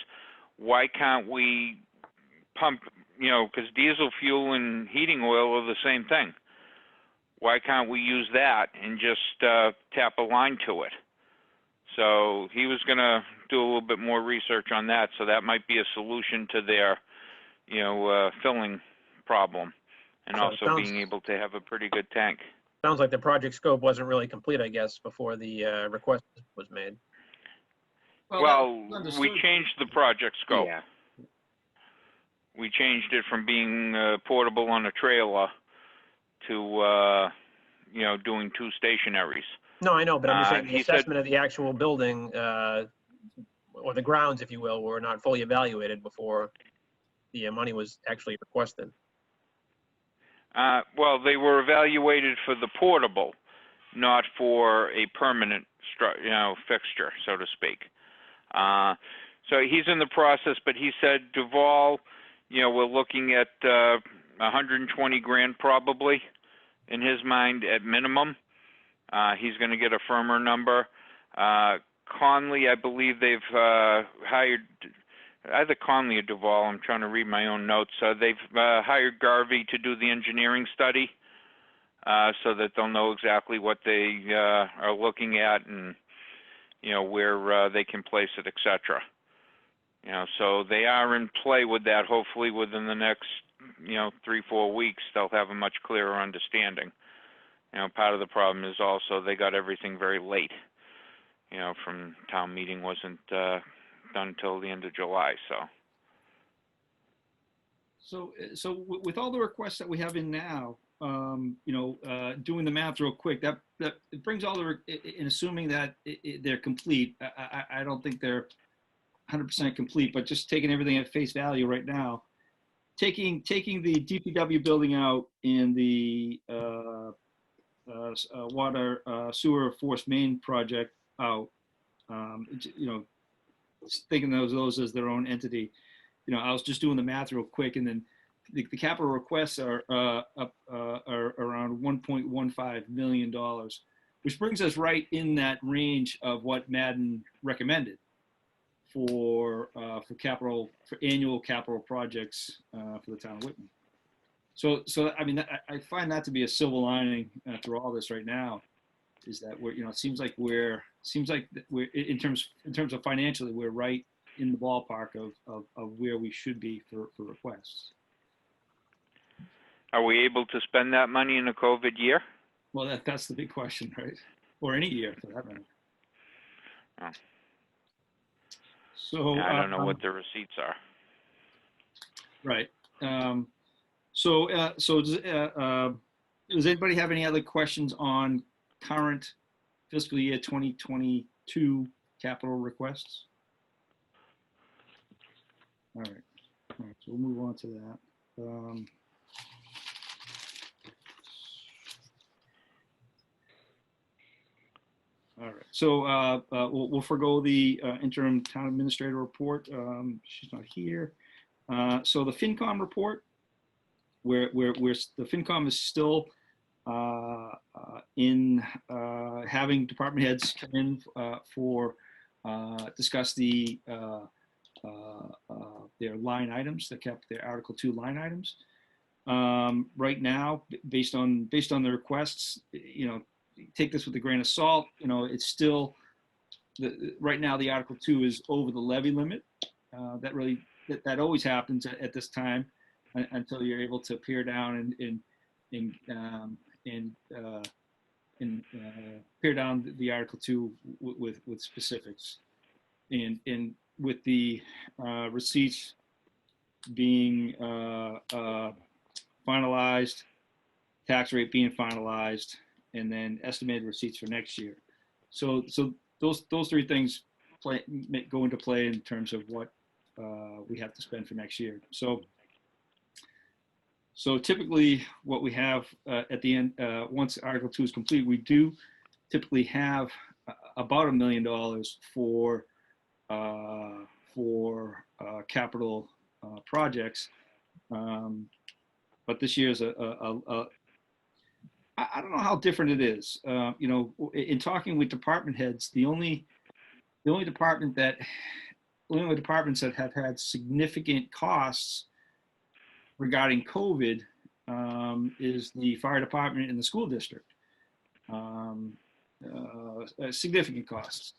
why can't we pump, because diesel fuel and heating oil are the same thing. Why can't we use that and just tap a line to it? So he was going to do a little bit more research on that, so that might be a solution to their, filling problem, and So it also sounds- being able to have a pretty good tank. Sounds like the project scope wasn't really complete, I guess, before the request was made. Well, that's we understood. changed the project scope. Yeah. We changed it from being portable on a trailer to, doing two stationaries. No, I know, but I'm just saying the he said- assessment of the actual building, or the grounds, if you will, were not fully evaluated before the money was actually requested. Well, they were evaluated for the portable, not for a permanent, fixture, so to speak. So he's in the process, but he said Duval, we're looking at 120 grand probably in his mind at minimum. He's going to get a firmer number. Conley, I believe they've hired either Conley or Duval. I'm trying to read my own notes. They've hired Garvey to do the engineering study so that they'll know exactly what they are looking at and, where they can place it, et cetera. So they are in play with that. Hopefully within the next, 3-4 weeks, they'll have a much clearer understanding. Part of the problem is also they got everything very late. From town meeting wasn't done until the end of July, so. So with all the requests that we have in now, doing the math real quick, that it brings all in assuming that they're complete. I don't think they're 100% complete, but just taking everything at face value right now, taking the DPW building out and the water sewer force main project out, thinking of those as their own entity. I was just doing the math real quick, and then the capital requests are up are around $1.15 million, which brings us right in that range of what Madden recommended for annual capital projects for the town of Whitman. So I mean, I find that to be a silver lining through all this right now, is that it seems like we're in terms of financially, we're right in the ballpark of where we should be for requests. Are we able to spend that money in a COVID year? Well, that's the big question, right? Or any year for that matter. Oh. So I don't know what the receipts are. Right. So does anybody have any other questions on current fiscal year 2022 capital requests? All right. So we'll move on to that. All right. So we'll forego the interim town administrator report. She's not here. So the FinCom report, where the FinCom is still in having department heads come in for discuss their line items, their Article 2 line items. Right now, based on the requests, take this with a grain of salt. It's still right now the Article 2 is over the levy limit. That always happens at this time until you're able to pare down and pare down the Article 2 with specifics, and with the receipts being finalized, tax rate being finalized, and then estimated receipts for next year. So those three things go into play in terms of what we have to spend for next year. So typically what we have at the end, once Article 2 is complete, we do typically have about $1 million for capital projects. But this year's I don't know how different it is. In talking with department heads, the only departments that have had significant costs regarding COVID is the fire department and the school district. Significant costs.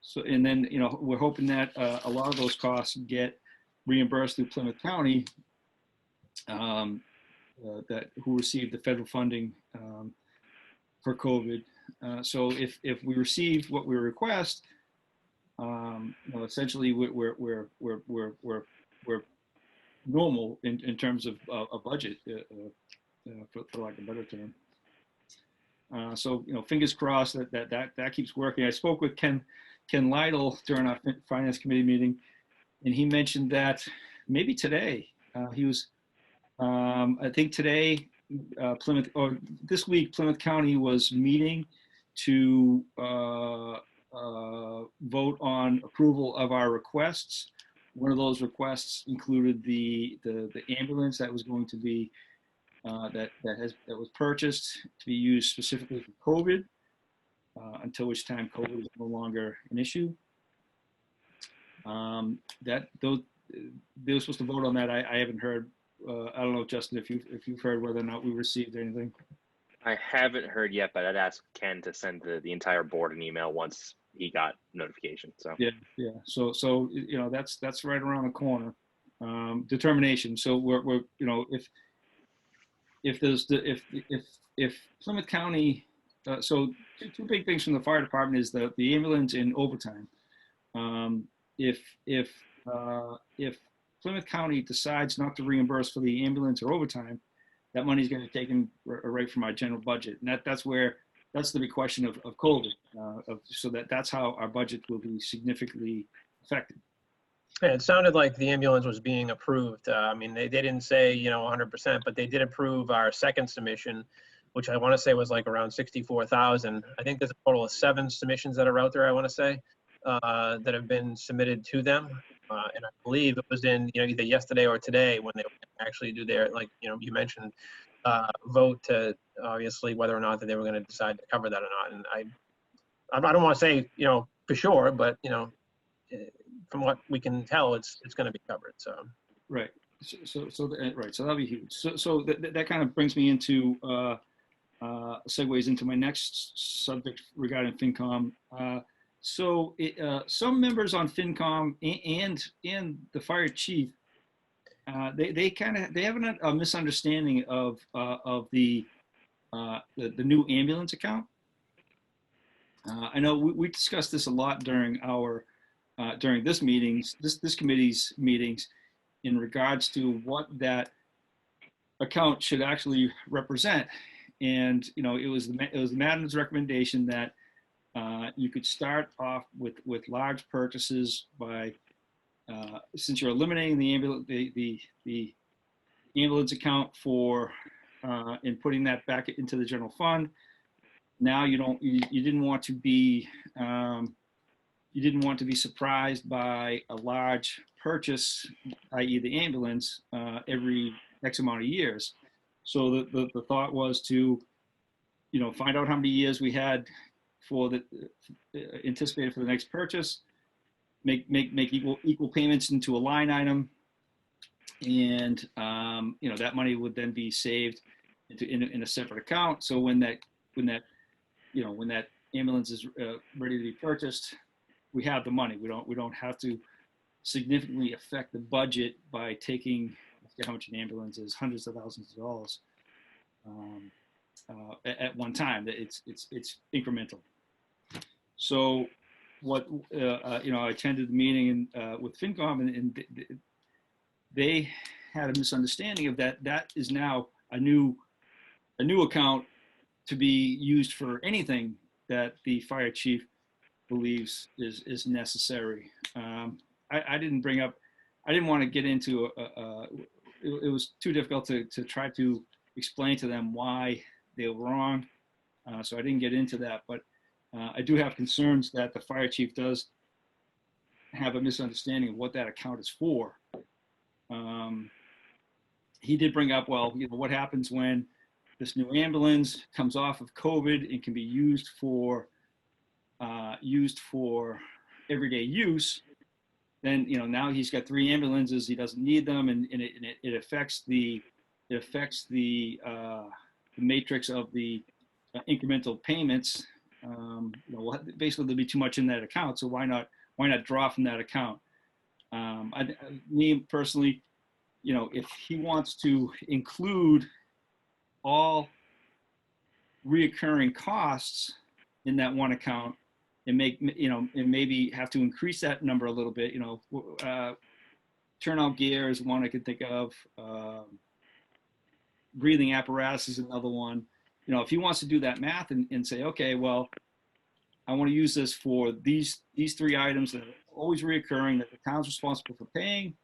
So, and then we're hoping that a lot of those costs get reimbursed through Plymouth County, who received the federal funding for COVID. So if we receive what we request, essentially we're normal in terms of a budget, for lack of a better term. So fingers crossed that keeps working. I spoke with Ken Lytle during our finance committee meeting, and he mentioned that maybe today he was. I think today, this week, Plymouth County was meeting to vote on approval of our requests. One of those requests included the ambulance that was going to be that was purchased to be used specifically for COVID, until which time COVID is no longer an issue. They were supposed to vote on that. I haven't heard. I don't know, Justin, if you've heard whether or not we received anything. I haven't heard yet, but I'd ask Ken to send the entire board an email once he got notification. So yeah. So that's right around the corner. Determination. So we're if Plymouth County. So two big things from the fire department is the ambulance and overtime. If Plymouth County decides not to reimburse for the ambulance or overtime, that money is going to be taken right from our general budget, and that's the big question of COVID. So that's how our budget will be significantly affected. Yeah, it sounded like the ambulance was being approved. I mean, they didn't say 100%, but they did approve our second submission, which I want to say was like around 64,000. I think there's a total of 7 submissions that are out there, I want to say, that have been submitted to them. And I believe it was in either yesterday or today when they actually do their, you mentioned, vote to obviously whether or not that they were going to decide to cover that or not. And I don't want to say for sure, but from what we can tell, it's going to be covered. So right. So that'll be huge. So that kind of brings me into segues into my next subject regarding FinCom. So some members on FinCom and the fire chief, they have a misunderstanding of the new ambulance account. I know we discussed this a lot during this committee's meetings in regards to what that account should actually represent, and it was Madden's recommendation that you could start off with large purchases by since you're eliminating the ambulance account for and putting that back into the general fund. now you didn't want to be surprised by a large purchase, i.e. the ambulance, every X amount of years. So the thought was to, find out how many years we had for the anticipated for the next purchase, make equal payments into a line item, and that money would then be saved in a separate account. So when that ambulance is ready to be purchased, we have the money. We don't have to significantly affect the budget by taking, I forget how much an ambulance is, hundreds of thousands of dollars at one time. It's incremental. So what I attended the meeting with FinCom, and they had a misunderstanding of that. That is now a new account to be used for anything that the fire chief believes is necessary. I didn't want to get into it was too difficult to try to explain to them why they were wrong. So I didn't get into that, but I do have concerns that the fire chief does have a misunderstanding of what that account is for. He did bring up, well, what happens when this new ambulance comes off of COVID and can be used for everyday use. Then now he's got 3 ambulances. He doesn't need them, and it affects the matrix of the incremental payments. Basically there'll be too much in that account. So why not draw from that account? Me personally, if he wants to include all reoccurring costs in that one account and and maybe have to increase that number a little bit, turnout gear is one I could think of. Breathing apparatus is another one. If he wants to do that math and say, okay, well, I want to use this for these 3 items that are always reoccurring, that the town's responsible for paying,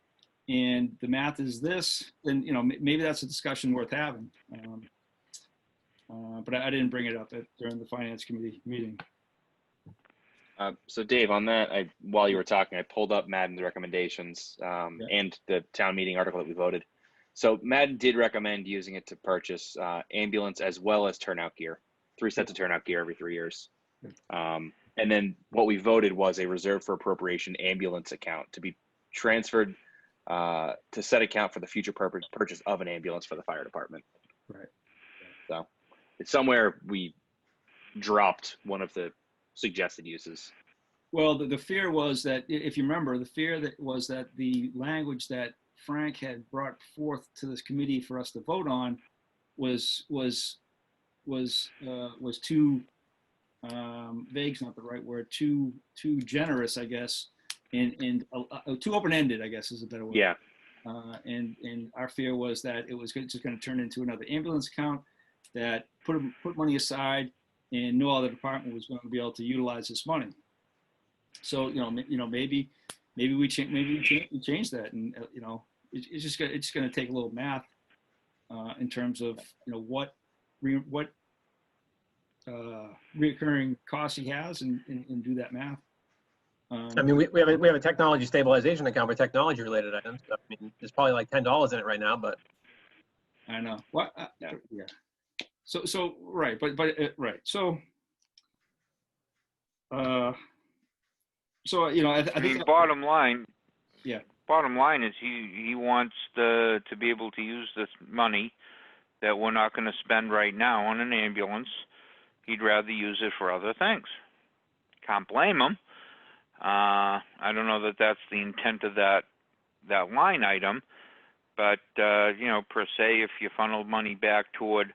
and the math is this, then maybe that's a discussion worth having. But I didn't bring it up during the finance committee meeting. So Dave, on that, while you were talking, I pulled up Madden's recommendations and the town meeting article that we voted. So Madden did recommend using it to purchase ambulance as well as turnout gear, 3 sets of turnout gear every 3 years. And then what we voted was a reserve for appropriation ambulance account to be transferred to set account for the future purchase of an ambulance for the fire department. Right. So it's somewhere we dropped one of the suggested uses. Well, the fear was that, if you remember, was that the language that Frank had brought forth to this committee for us to vote on was too vague's not the right word, too generous, I guess, and too open-ended, I guess is a better word. Yeah. And our fear was that it was just going to turn into another ambulance account that put money aside, and no other department was going to be able to utilize this money. So maybe we change that, and it's just going to take a little math in terms of what reoccurring costs he has, and do that math. I mean, we have a technology stabilization account for technology related items. I mean, there's probably like $10 in it right now, but I know what. Yeah. So right, but right. So I think bottom line. Yeah. Bottom line is he wants to be able to use this money that we're not going to spend right now on an ambulance. He'd rather use it for other things. Can't blame him. I don't know that that's the intent of that line item, but per se, if you funnel money back toward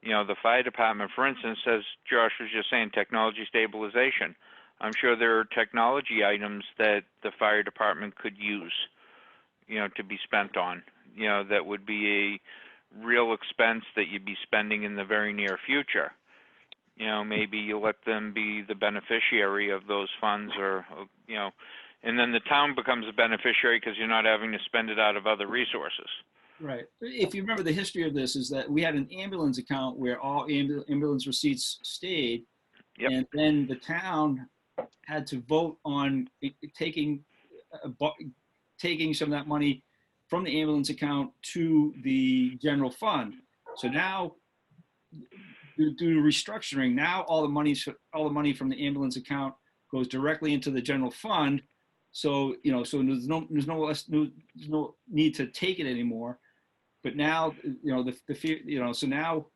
the fire department, for instance, as Josh was just saying, technology stabilization. I'm sure there are technology items that the fire department could use, to be spent on, that would be a real expense that you'd be spending in the very near future. Maybe you let them be the beneficiary of those funds, or, and then the town becomes a beneficiary because you're not having to spend it out of other resources. Right. If you remember, the history of this is that we had an ambulance account where all ambulance receipts stayed, Yep. and then the town had to vote on taking taking some of that money from the ambulance account to the general fund. So now, due to restructuring, now all the money from the ambulance account goes directly into the general fund. So so there's no need to take it anymore. But now, the fear, so now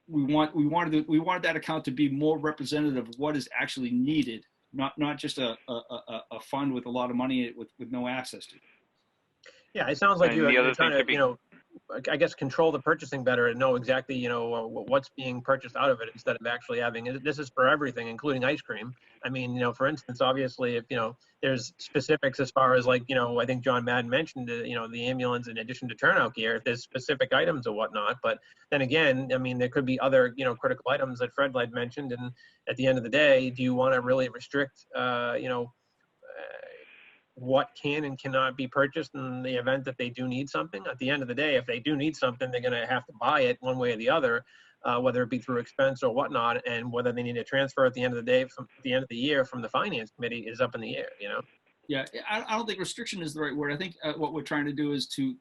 we wanted that account to be more representative of what is actually needed, not just a fund with a lot of money with no access to it. Yeah, it sounds like And the you're other thing trying could to, be, I guess, control the purchasing better and know exactly, what's being purchased out of it instead of actually having, this is for everything, including ice cream. I mean, for instance, obviously, if, there's specifics as far as like, I think John Madden mentioned, the ambulance in addition to turnout gear, if there's specific items or whatnot. But then again, I mean, there could be other, critical items that Fred had mentioned. And at the end of the day, do you want to really restrict, what can and cannot be purchased in the event that they do need something? At the end of the day, if they do need something, they're going to have to buy it one way or the other, whether it be through expense or whatnot, and whether they need a transfer at the end of the day, from the end of the year from the finance committee is up in the air, Yeah, I don't think restriction is the right word. I think what we're trying to do is to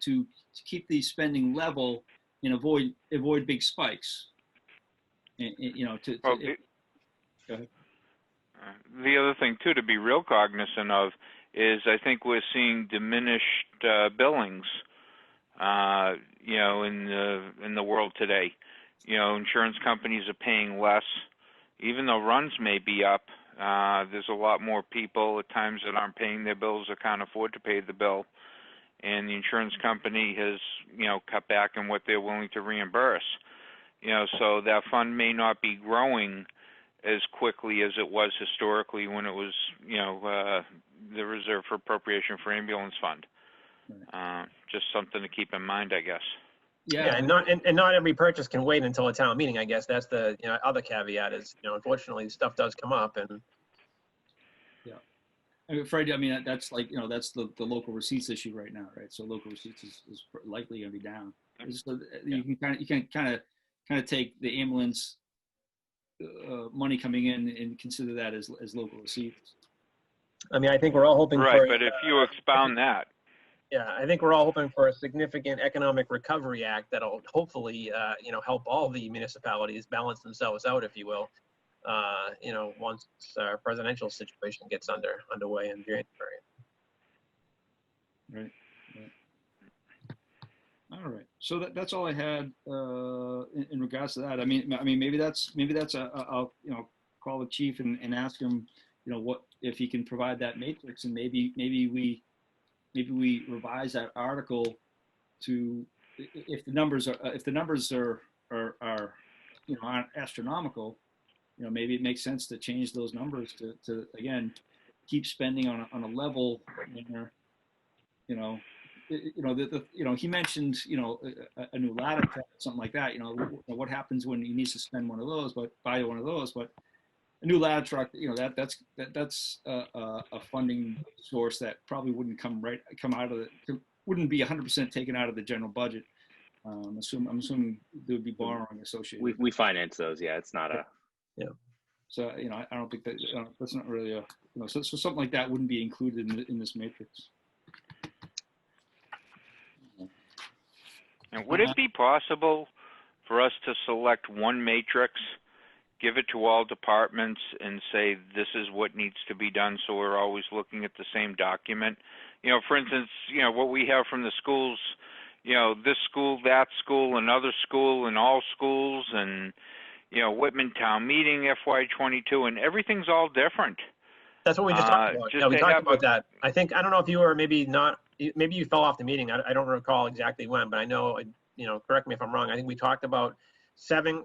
keep the spending level and avoid big spikes. And, well, go ahead. the other thing too to be real cognizant of is I think we're seeing diminished billings, in the world today. Insurance companies are paying less, even though runs may be up. There's a lot more people at times that aren't paying their bills or can't afford to pay the bill, and the insurance company has, cut back on what they're willing to reimburse. So that fund may not be growing as quickly as it was historically when it was, the Reserve for Appropriation for Ambulance Fund. Just something to keep in mind, I guess. Yeah, and not every purchase can wait until a town meeting. I guess that's the other caveat is unfortunately stuff does come up and. Yeah, I'm afraid. I mean that's like that's the local receipts issue right now, right? So local receipts is likely going to be down. You can kind of take the ambulance money coming in and consider that as local receipts. I mean, I think we're all hoping right, for. But if you expound that. Yeah, I think we're all hoping for a significant economic recovery act that'll hopefully, help all the municipalities balance themselves out, if you will. Once our presidential situation gets underway in January. Right. All right. So that's all I had in regards to that. I mean, maybe that's I'll call the chief and ask him, what if he can provide that matrix, and maybe we revise that article to if the numbers are aren't astronomical, maybe it makes sense to change those numbers to again keep spending on a level where he mentioned a new ladder truck, something like that. What happens when he needs to spend one of those, but buy one of those, but a new ladder truck, that's a funding source that probably wouldn't wouldn't be 100% taken out of the general budget. I'm assuming there would be borrowing associated. We finance those. Yeah, it's not a. Yeah. So I don't think that that's not really so something like that wouldn't be included in this matrix. And would it be possible for us to select one matrix, give it to all departments, and say this is what needs to be done, so we're always looking at the same document? For instance, what we have from the schools, this school, that school, another school, and all schools, and Whitman Town Meeting FY22, and everything's all different. That's what we just talked about. Yeah, we talked about that. I don't know if you were maybe not. Maybe you fell off the meeting. I don't recall exactly when, but I know, correct me if I'm wrong. I think we talked about setting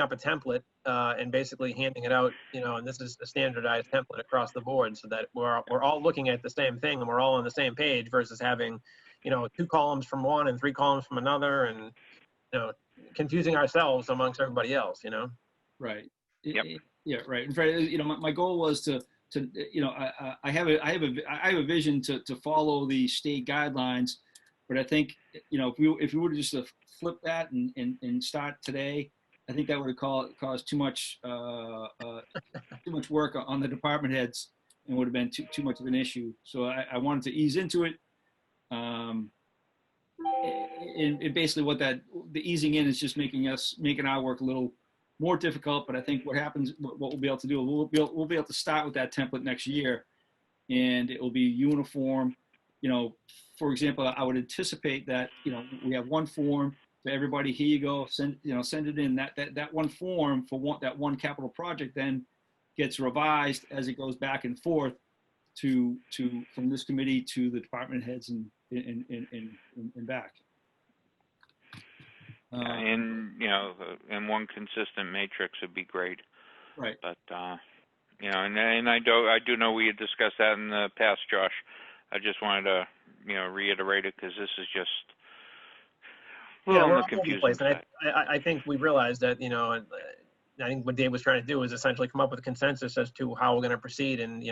up a template and basically handing it out, and this is a standardized template across the board so that we're all looking at the same thing and we're all on the same page versus having, 2 columns from one and 3 columns from another and, confusing ourselves amongst everybody else, Right. Yep. Yeah, right. In fact, my goal was to I have a vision to follow the state guidelines, But I think, if we were to just flip that and start today, I think that would have caused too much work on the department heads and would have been too much of an issue. So I wanted to ease into it. And basically the easing in is just making our work a little more difficult. But I think what we'll be able to do, we'll be able to start with that template next year, and it will be uniform. For example, I would anticipate that, we have one form for everybody. Here you go, send it in. That one form for that one capital project then gets revised as it goes back and forth from this committee to the department heads and back. And one consistent matrix would be great. Right. But and I do know we had discussed that in the past, Josh. I just wanted to reiterate it because this is just we're on all the over the confusing place. And side. I think we realized that, I think what Dave was trying to do is essentially come up with a consensus as to how we're going to proceed. And,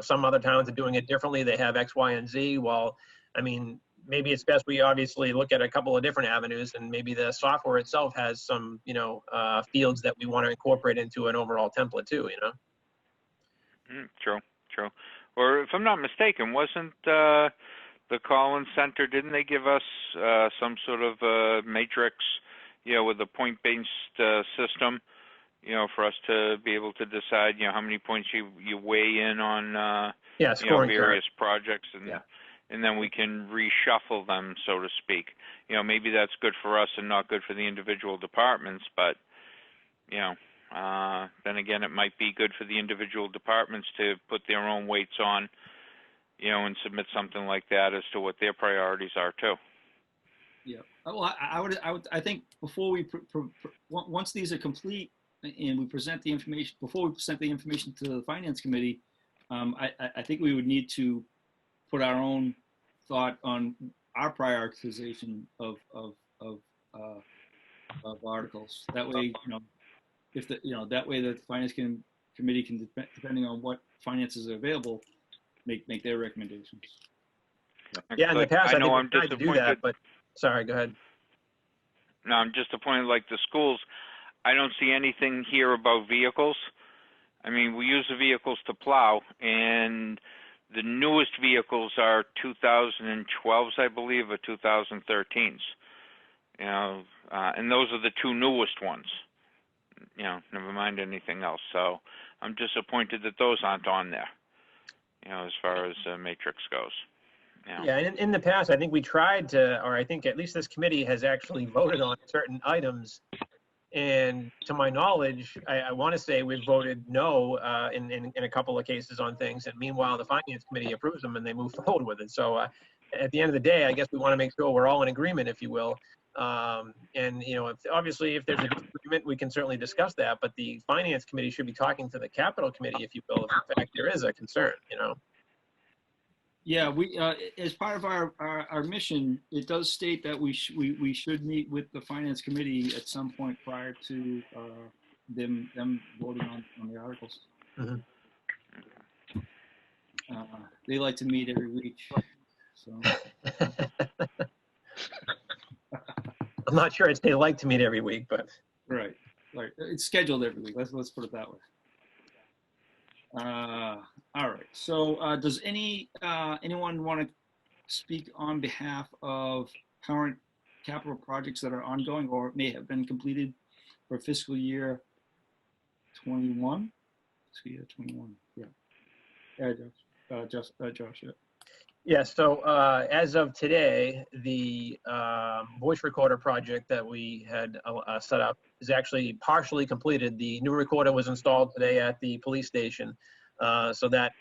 some other towns are doing it differently. They have X, Y, and Z. Well, I mean, maybe it's best we obviously look at a couple of different avenues, and maybe the software itself has some, fields that we want to incorporate into an overall template too, True. Or if I'm not mistaken, wasn't the Collins Center, didn't they give us some sort of matrix, with a point-based system, for us to be able to decide, how many points you weigh in on, scoring various chart. projects, and then we can reshuffle them, so to speak. Maybe that's good for us and not good for the individual departments, but, then again, it might be good for the individual departments to put their own weights on, and submit something like that as to what their priorities are too. Yeah. Well, I think before once these are complete and we present the information, before we present the information to the finance committee, I think we would need to put our own thought on our prioritization of articles. That way, that way the finance committee can, depending on what finances are available, make their recommendations. Yeah, in the past, I think I'm we tried to do that, but sorry, go ahead. No, I'm just disappointed, like the schools, I don't see anything here about vehicles. I mean, we use the vehicles to plow, and the newest vehicles are 2012s, I believe, or 2013s. And those are the two newest ones. Never mind anything else. So I'm disappointed that those aren't on there, as far as matrix goes. Yeah, and in the past, I think we tried to, or I think at least this committee has actually voted on certain items. And to my knowledge, I want to say we've voted no in a couple of cases on things. And meanwhile, the finance committee approves them and they move forward with it. So at the end of the day, I guess we want to make sure we're all in agreement, if you will. And, obviously, if there's a disagreement, we can certainly discuss that. But the finance committee should be talking to the capital committee, if you will, if in fact there is a concern, Yeah, we as part of our mission, it does state that we should meet with the finance committee at some point prior to them voting on the articles. Mm-hmm. They like to meet every week, so. I'm not sure they like to meet every week, but Right. It's scheduled every week. Let's put it that way. All right. So does anyone want to speak on behalf of current capital projects that are ongoing or may have been completed for fiscal year 21? Fiscal year 21. Yeah. Josh. Yeah. yeah. So as of today, the voice recorder project that we had set up is actually partially completed. The new recorder was installed today at the police station. So that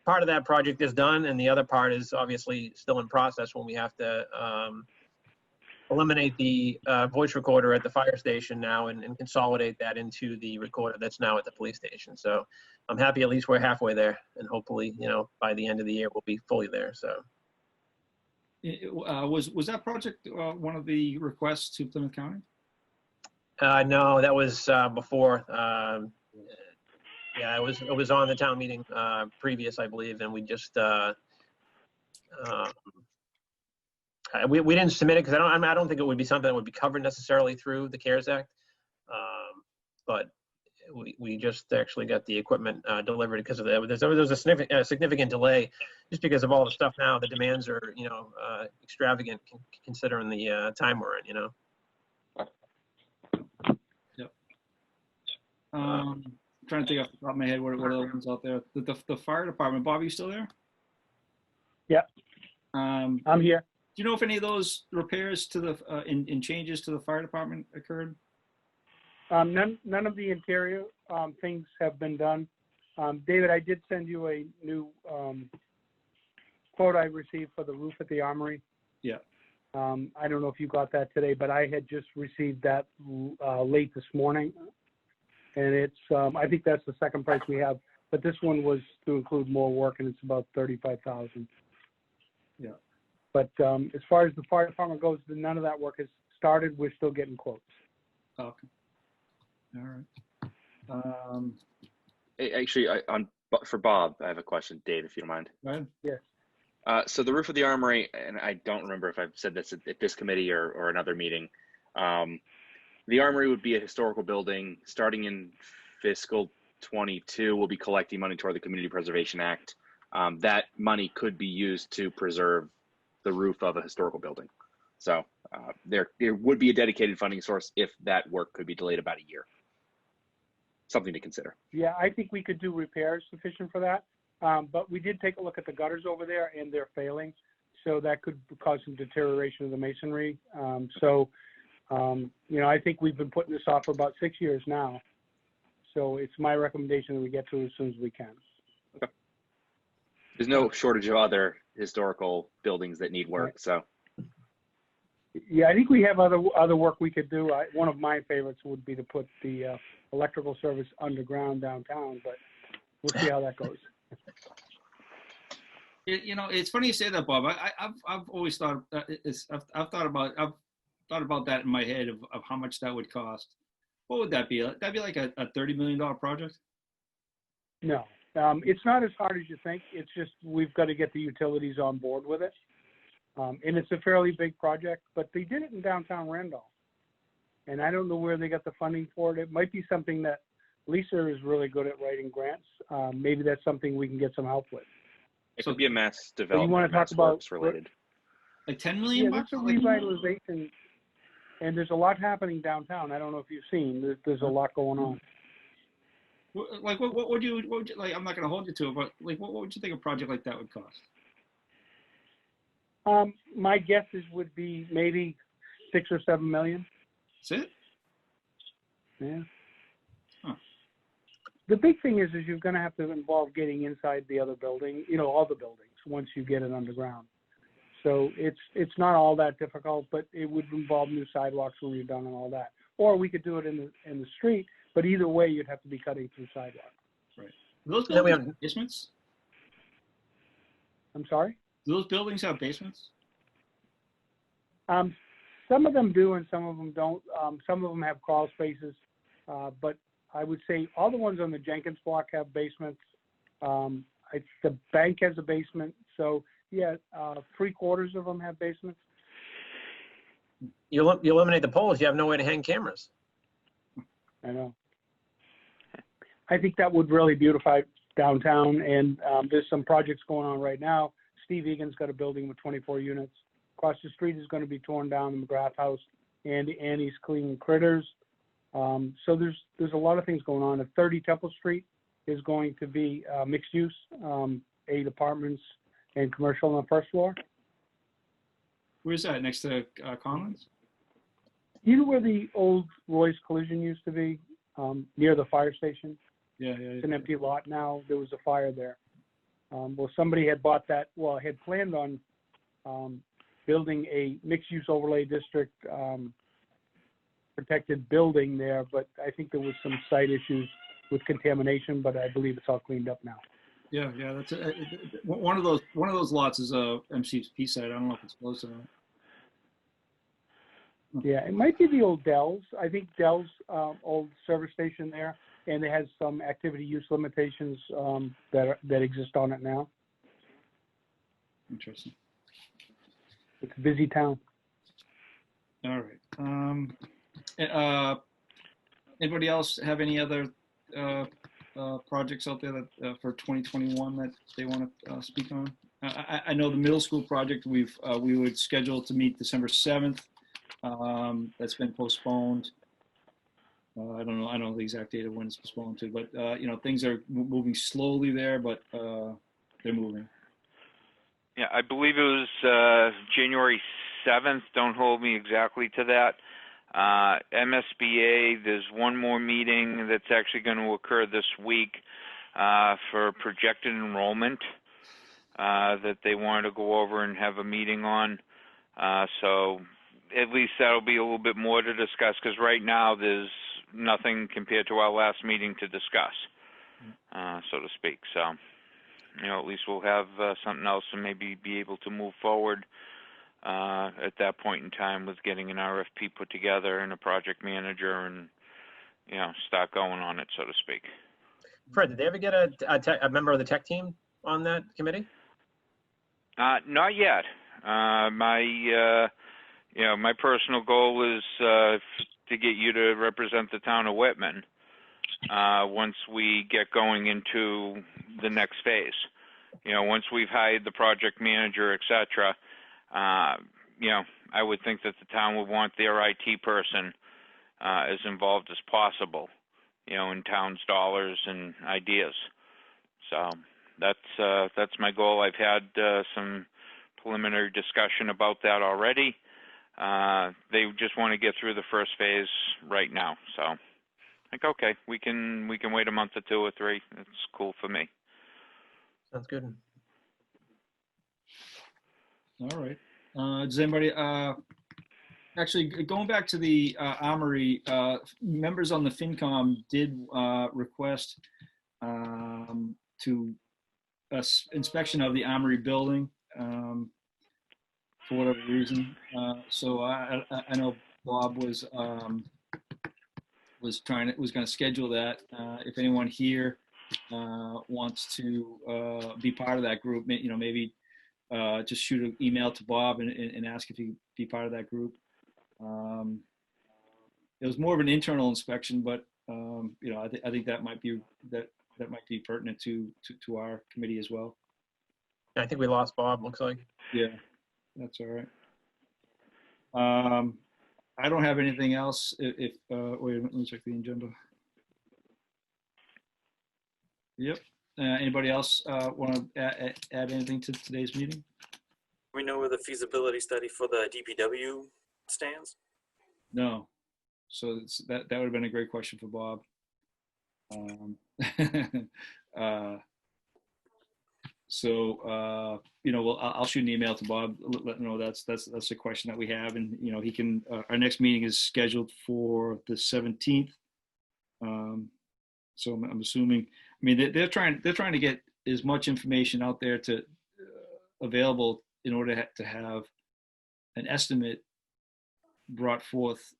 part of that project is done, and the other part is obviously still in process when we have to eliminate the voice recorder at the fire station now and consolidate that into the recorder that's now at the police station. So I'm happy at least we're halfway there, and hopefully, by the end of the year, we'll be fully there. So Was that project one of the requests to Plymouth County? no, that was before. Yeah, it was on the town meeting previous, I believe, and we just We didn't submit it because I don't think it would be something that would be covered necessarily through the CARES Act. But we just actually got the equipment delivered because of that. There was a significant delay just because of all the stuff now. The demands are, extravagant considering the time we're in, Yep. Trying to think off the top of my head what are the ones out there. The fire department. Bob, you still there? Yeah. I'm here. Do you know if any of those repairs to the in changes to the fire department occurred? None of the interior things have been done. David, I did send you a new quote I received for the roof at the Armory. Yeah. I don't know if you got that today, but I had just received that late this morning, and it's I think that's the second price we have. But this one was to include more work, and it's about $35,000. Yeah. But as far as the fire department goes, none of that work has started. We're still getting quotes. Okay. All right. Actually, for Bob, I have a question. Dave, if you don't mind. Go ahead. Yes. So the roof of the Armory, and I don't remember if I've said this at this committee or another meeting. The Armory would be a historical building. Starting in fiscal 22, we'll be collecting money toward the Community Preservation Act. That money could be used to preserve the roof of a historical building. So there would be a dedicated funding source if that work could be delayed about a year. Something to consider. Yeah, I think we could do repairs sufficient for that. But we did take a look at the gutters over there, and they're failing. So that could cause some deterioration of the masonry. I think we've been putting this off for about 6 years now. So it's my recommendation that we get to it as soon as we can. Okay. There's no shortage of other historical buildings that need work, right. So. Yeah, I think we have other work we could do. One of my favorites would be to put the electrical service underground downtown, but we'll see how that goes. It's funny you say that, Bob. I've always thought I've thought about that in my head of how much that would cost. What would that be? That'd be like a $30 million project? No, it's not as hard as you think. It's just we've got to get the utilities on board with it. And it's a fairly big project, but they did it in downtown Randolph. And I don't know where they got the funding for it. It might be something that Lisa is really good at writing grants. Maybe that's something we can get some help with. It could be a mass So development, you want to talk mass about works related. Like 10 million yeah, bucks? that's a revitalization. And there's a lot happening downtown. I don't know if you've seen. There's a lot going on. Like what would you like? I'm not going to hold you to it, but like what would you think a project like that would cost? My guesses would be maybe 6 or 7 million. That's it? Yeah. Huh. The big thing is you're going to have to involve getting inside the other building, all the buildings once you get it underground. So it's not all that difficult, but it would involve new sidewalks when you're done and all that. Or we could do it in the street, but either way, you'd have to be cutting through sidewalks. Right. Do those buildings have basements? I'm sorry? Do those buildings have basements? Some of them do and some of them don't. Some of them have crawl spaces, but I would say all the ones on the Jenkins block have basements. The bank has a basement, so yeah, 3/4 of them have basements. You eliminate the poles, you have no way to hang cameras. I know. I think that would really beautify downtown, and there's some projects going on right now. Steve Egan's got a building with 24 units. Across the street is going to be torn down, the McGrath House, and Annie's Clean Critters. So there's a lot of things going on. At 30 Temple Street is going to be mixed use, 8 apartments and commercial on the first floor. Where's that? Next to Collins? You know where the old Roy's Collision used to be, near the fire station? Yeah. It's an empty lot now. There was a fire there. Well, somebody had bought that. Well, had planned on building a mixed-use overlay district protected building there, but I think there was some site issues with contamination. But I believe it's all cleaned up now. Yeah. That's one of those lots is a MCP site. I don't know if it's close or not. Yeah, it might be the old Dell's. I think Dell's old service station there, and it has some activity use limitations that exist on it now. Interesting. It's a busy town. All right. Anybody else have any other projects out there that for 2021 that they want to speak on? I know the middle school project we would schedule to meet December 7th. That's been postponed. I don't know the exact date of when it's postponed to, but things are moving slowly there, but they're moving. Yeah, I believe it was January 7th. Don't hold me exactly to that. MSBA, there's one more meeting that's actually going to occur this week for projected enrollment that they wanted to go over and have a meeting on. So at least that'll be a little bit more to discuss, because right now there's nothing compared to our last meeting to discuss, so to speak. So, at least we'll have something else and maybe be able to move forward at that point in time with getting an RFP put together and a project manager and, start going on it, so to speak. Fred, did they ever get a member of the tech team on that committee? Not yet. My personal goal is to get you to represent the town of Whitman once we get going into the next phase. Once we've hired the project manager, et cetera, I would think that the town would want their IT person as involved as possible, in town's dollars and ideas. So that's my goal. I've had some preliminary discussion about that already. They just want to get through the first phase right now. So I think, okay, we can wait a month or 2 or 3. It's cool for me. Sounds good. All right. Does anybody, actually going back to the Armory, members on the FinCom did request to inspection of the Armory building for whatever reason. So I know Bob was going to schedule that. If anyone here wants to be part of that group, maybe just shoot an email to Bob and ask if he could be part of that group. It was more of an internal inspection, but I think that might be pertinent to our committee as well. I think we lost Bob, looks like. Yeah, that's all right. I don't have anything else. Wait a minute, let me check the agenda. Yep. Anybody else want to add anything to today's meeting? We know where the feasibility study for the DPW stands? No. So that would have been a great question for Bob. I'll shoot an email to Bob, let him know that's the question that we have, and he can. Our next meeting is scheduled for the 17th. So I'm assuming. I mean, they're trying to get as much information out there to available in order to have an estimate brought forth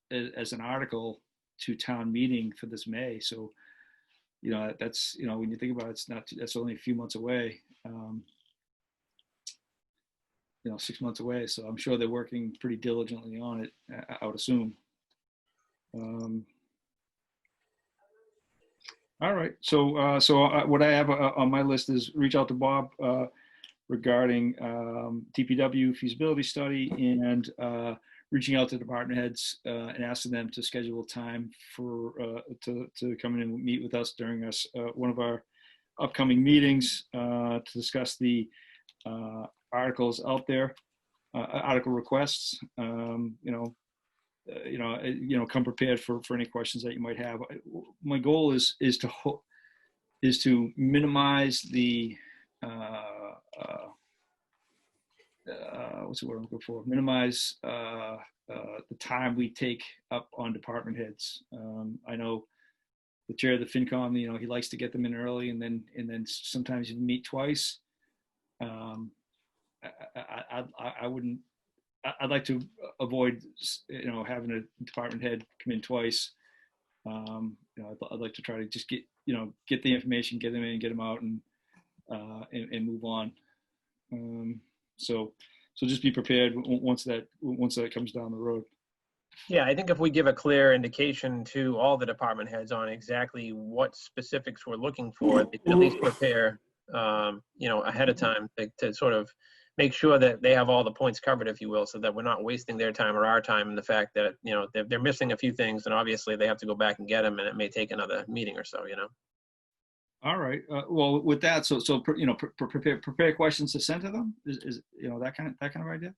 as an article to town meeting for this May. So, that's, when you think about it, that's only a few months away, 6 months away. So I'm sure they're working pretty diligently on it, I would assume. All right. So what I have on my list is reach out to Bob regarding DPW feasibility study, and reaching out to department heads and asking them to schedule time for to come in and meet with us during one of our upcoming meetings to discuss the articles out there, article requests. Come prepared for any questions that you might have. My goal is to minimize the what's the word I'm looking for? Minimize the time we take up on department heads. I know the chair of the FinCom, he likes to get them in early, and then sometimes you meet twice. I'd like to avoid, having a department head come in twice. I'd like to try to just get the information, get them in, get them out, and move on. So So just be prepared once that comes down the road. Yeah, I think if we give a clear indication to all the department heads on exactly what specifics we're looking for, they can at least prepare, ahead of time to sort of make sure that they have all the points covered, if you will, so that we're not wasting their time or our time in the fact that, they're missing a few things, and obviously they have to go back and get them, and it may take another meeting or so, All right. Well, with that, prepare questions to send to them. Is that kind of idea?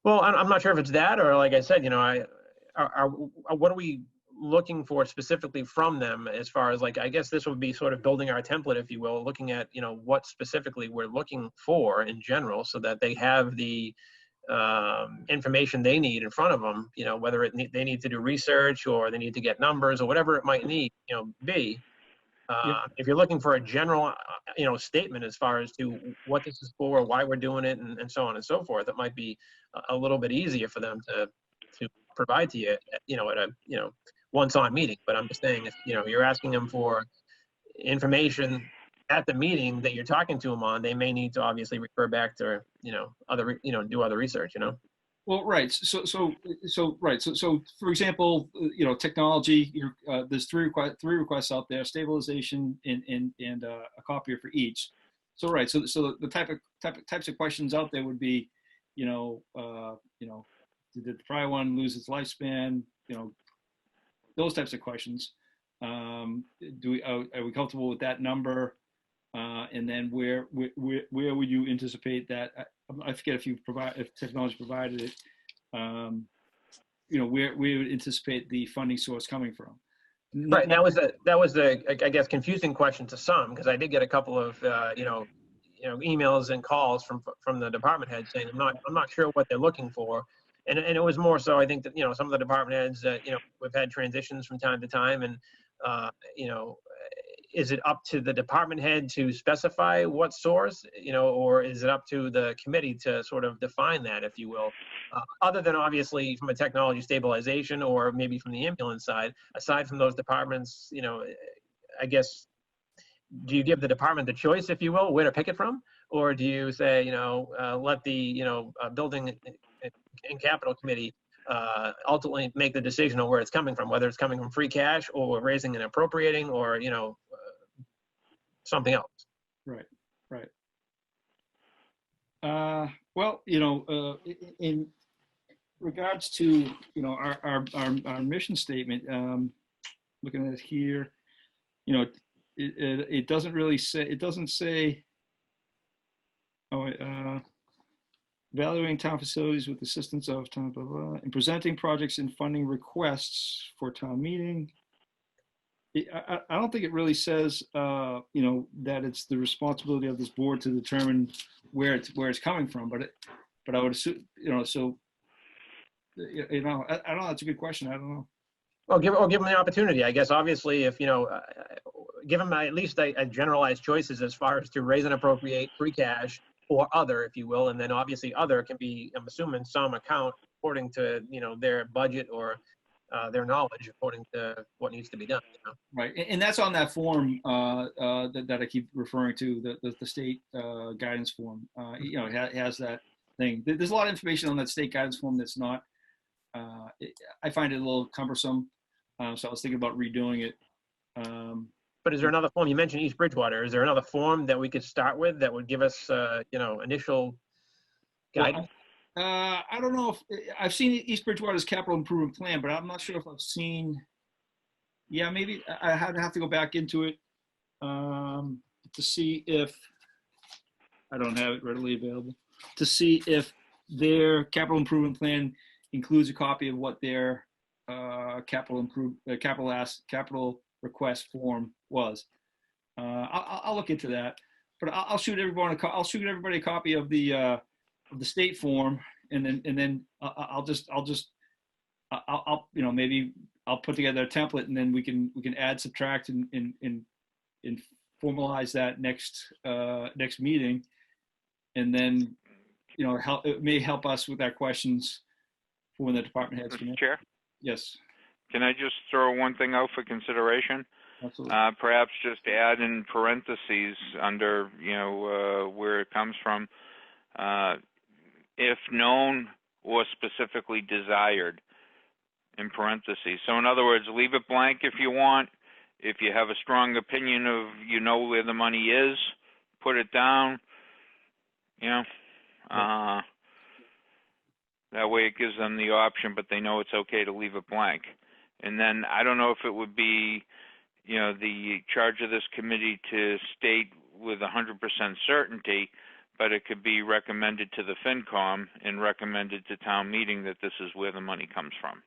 Well, I'm not sure if it's that, or like I said, what are we looking for specifically from them as far as, like, I guess this would be sort of building our template, if you will, looking at, what specifically we're looking for in general, so that they have the information they need in front of them, whether they need to do research or they need to get numbers or whatever it might need, be. If you're looking for a general, statement as far as to what this is for, why we're doing it, and so on and so forth, it might be a little bit easier for them to provide to you, at a, once-on meeting. But I'm just saying, if, you're asking them for information at the meeting that you're talking to them on, they may need to obviously refer back to, do other research, Well, right. So, for example, technology. There's three requests out there: stabilization and a copier for each. So, right. So the types of questions out there would be, did the prior one lose its lifespan? Those types of questions. Are we comfortable with that number? And then where would you anticipate that? I forget if technology provided it. Where we would anticipate the funding source coming from. Right. And that was the I guess confusing question to some, because I did get a couple of emails and calls from the department heads saying I'm not sure what they're looking for. And it was more so, I think, that some of the department heads, we've had transitions from time to time, and is it up to the department head to specify what source, or is it up to the committee to sort of define that, if you will? Other than obviously from a technology stabilization, or maybe from the ambulance side, aside from those departments, I guess, do you give the department the choice, if you will, where to pick it from? Or do you say, let the, building and capital committee ultimately make the decision on where it's coming from, whether it's coming from free cash or raising and appropriating, or, something else? Right. Well, in regards to, our mission statement, looking at it here, it doesn't really say, it doesn't say, evaluating town facilities with assistance of town, blah, blah, and presenting projects and funding requests for town meeting. I don't think it really says, that it's the responsibility of this board to determine where it's coming from, but I would assume, so, I don't know. That's a good question. I don't know. Well, give them the opportunity, I guess. Obviously, if, give them at least a generalized choices as far as to raise and appropriate, free cash, or other, if you will. And then obviously other can be, I'm assuming, some account according to, their budget or their knowledge according to what needs to be done. Right, and that's on that form that I keep referring to, the state guidance form. It has that thing. There's a lot of information on that state guidance form that's not. I find it a little cumbersome, so I was thinking about redoing it. But is there another form? You mentioned East Bridgewater. Is there another form that we could start with that would give us, initial guidance? Well, I don't know if I've seen East Bridgewater's capital improvement plan, but I'm not sure if I've seen. Yeah, maybe I have to go back into it to see if I don't have it readily available. To see if their capital improvement plan includes a copy of what their capital request form was. I'll look into that, but I'll shoot everybody a copy of the state form, and then maybe I'll put together a template, and then we can add, subtract, and formalize that next meeting, and then it may help us with our questions for when the department heads come in. Mr. Chair, Yes. can I just throw one thing out for consideration? Absolutely. Perhaps just add in parentheses under, where it comes from. if known or specifically desired, in parentheses. So in other words, leave it blank if you want. If you have a strong opinion of, you know, where the money is, put it down, you know. That way it gives them the option, but they know it's okay to leave it blank. And then I don't know if it would be, you know, the charge of this committee to state with 100% certainty, but it could be recommended to the FinCom and recommended to town meeting that this is where the money comes from.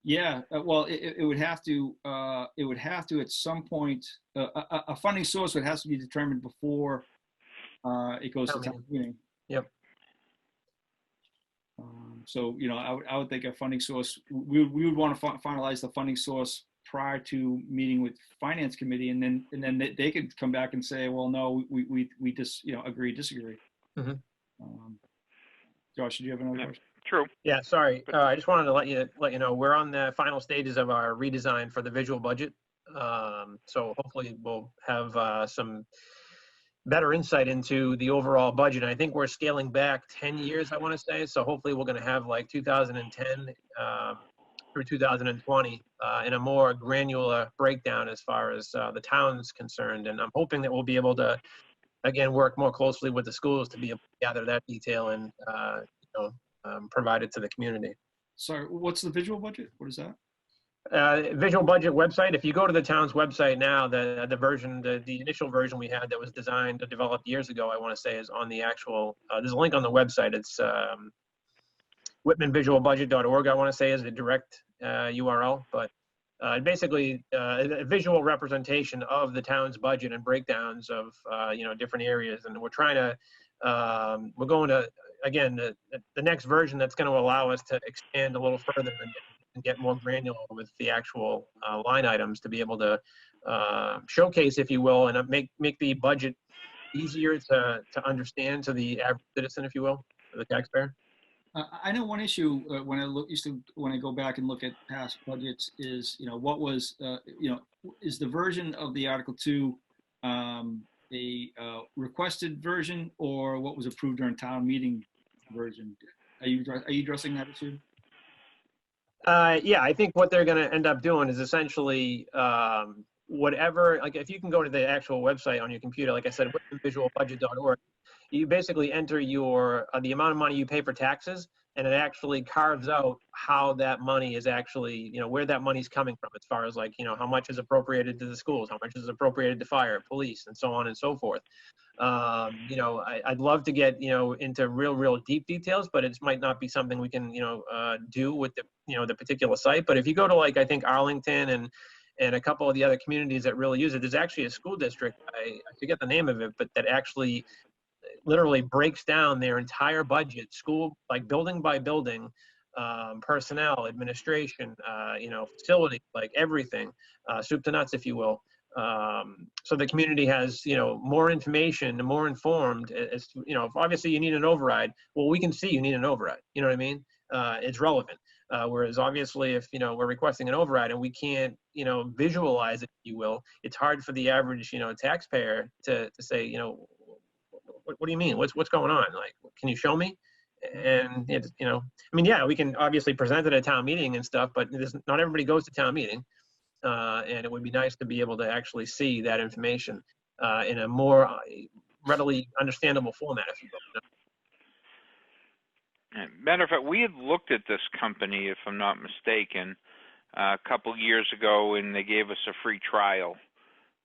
Yeah, well, it would have to, at some point, a funding source would have to be determined before it goes to town meeting. Yep. So, you know, I would think a funding source, we would want to finalize the funding source prior to meeting with finance committee, and then they could come back and say, well, no, we just, you know, agree, disagree. Mhm. Josh, did you have another question? True. Yeah, sorry. I just wanted to let you know we're on the final stages of our redesign for the visual budget. So hopefully we'll have some better insight into the overall budget. And I think we're scaling back 10 years, I want to say. So hopefully we're going to have like 2010 through 2020 in a more granular breakdown as far as the town's concerned. And I'm hoping that we'll be able to, again, work more closely with the schools to be able to gather that detail and provide it to the community. Sorry, what's the visual budget? What is that? Visual budget website. If you go to the town's website now, the version, the initial version we had that was designed or developed years ago, I want to say, is on the actual. There's a link on the website. It's whitmanvisualbudget.org. I want to say is the direct URL, but basically a visual representation of the town's budget and breakdowns of different areas. And we're trying to we're going to, again, the next version that's going to allow us to expand a little further and get more granular with the actual line items to be able to showcase, if you will, and make the budget easier to understand to the average citizen, if you will, the taxpayer. I know one issue when I go back and look at past budgets is, what was, is the version of the Article 2 a requested version, or what was approved during town meeting version? Are you addressing that issue? Yeah, I think what they're going to end up doing is essentially whatever, like if you can go to the actual website on your computer, like I said, visualbudget.org, you basically enter the amount of money you pay for taxes, and it actually carves out how that money is actually, where that money's coming from, as far as like, how much is appropriated to the schools, how much is appropriated to fire, police, and so on and so forth. I'd love to get, into real deep details, but it might not be something we can, do with the particular site. But if you go to, like, I think Arlington and a couple of the other communities that really use it, there's actually a school district, I forget the name of it, but that actually literally breaks down their entire budget, school, like building by building, personnel, administration, facility, like everything, soup to nuts, if you will. So the community has, more information and more informed. As obviously you need an override. Well, we can see you need an override. You know what I mean? It's relevant. Whereas obviously if, we're requesting an override and we can't, visualize it, if you will, it's hard for the average, taxpayer to say, what do you mean? What's going on? Like, can you show me? And it's, yeah, we can obviously present it at town meeting and stuff, but not everybody goes to town meeting. And it would be nice to be able to actually see that information in a more readily understandable format, if you will. Matter of fact, we had looked at this company, if I'm not mistaken, a couple years ago, and they gave us a free trial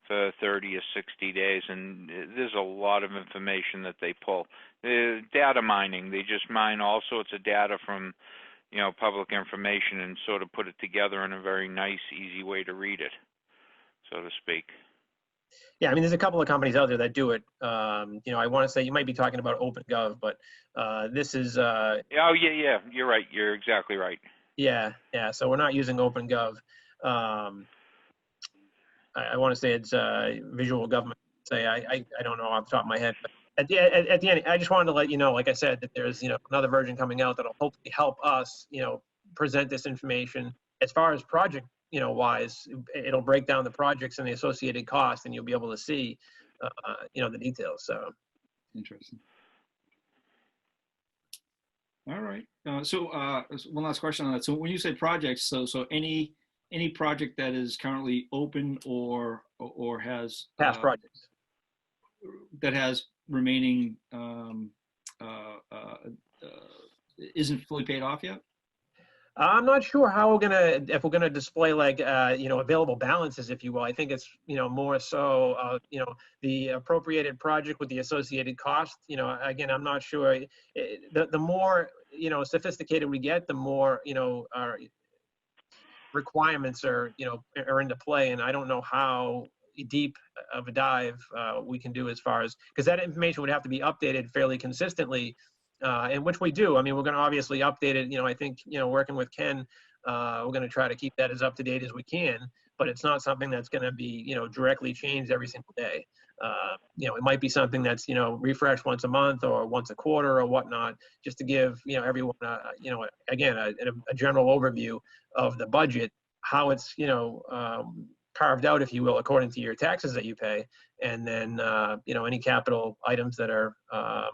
for 30 or 60 days, and there's a lot of information that they pull. Data mining, they just mine all sorts of data from, public information and sort of put it together in a very nice, easy way to read it, so to speak. Yeah, I mean, there's a couple of companies out there that do it. I want to say you might be talking about OpenGov, but this is. Oh, yeah, you're right. You're exactly right. Yeah. So we're not using OpenGov. I want to say it's visual government. I don't know off the top of my head, but at the end, I just wanted to let you know, like I said, that there's another version coming out that'll hopefully help us present this information as far as project wise. It'll break down the projects and the associated costs, and you'll be able to see the details. So interesting. All right. So one last question on that. So when you say projects, so any project that is currently open or has Past projects. that has remaining isn't fully paid off yet? I'm not sure how if we're gonna display like, available balances, if you will. I think it's, more so, the appropriated project with the associated cost. Again, I'm not sure. The more, sophisticated we get, the more, our requirements are into play. And I don't know how deep of a dive we can do as far as, because that information would have to be updated fairly consistently, and which we do. I mean, we're going to obviously update it. I think, working with Ken, we're going to try to keep that as up to date as we can, but it's not something that's going to be, directly changed every single day. It might be something that's, refreshed once a month or once a quarter or whatnot, just to give, everyone, again, a general overview of the budget, how it's, carved out, if you will, according to your taxes that you pay. And then, any capital items that are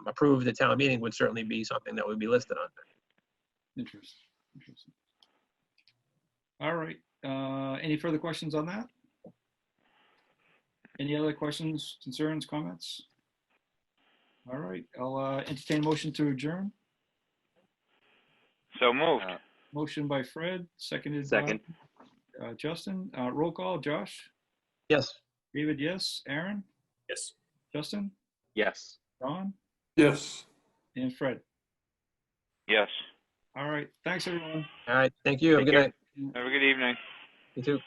approved at town meeting would certainly be something that would be listed on there. Interesting. All right. Any further questions on that? Any other questions, concerns, comments? All right. I'll entertain a motion to adjourn. So moved. Motion by Fred, seconded Second. by Justin. Roll call, Josh? Yes. David, yes. Aaron? Yes. Justin? Yes. Don? Yes. And Fred? Yes. All right. Thanks, everyone. All right. Thank you. Have a good night. Have a good evening. You too.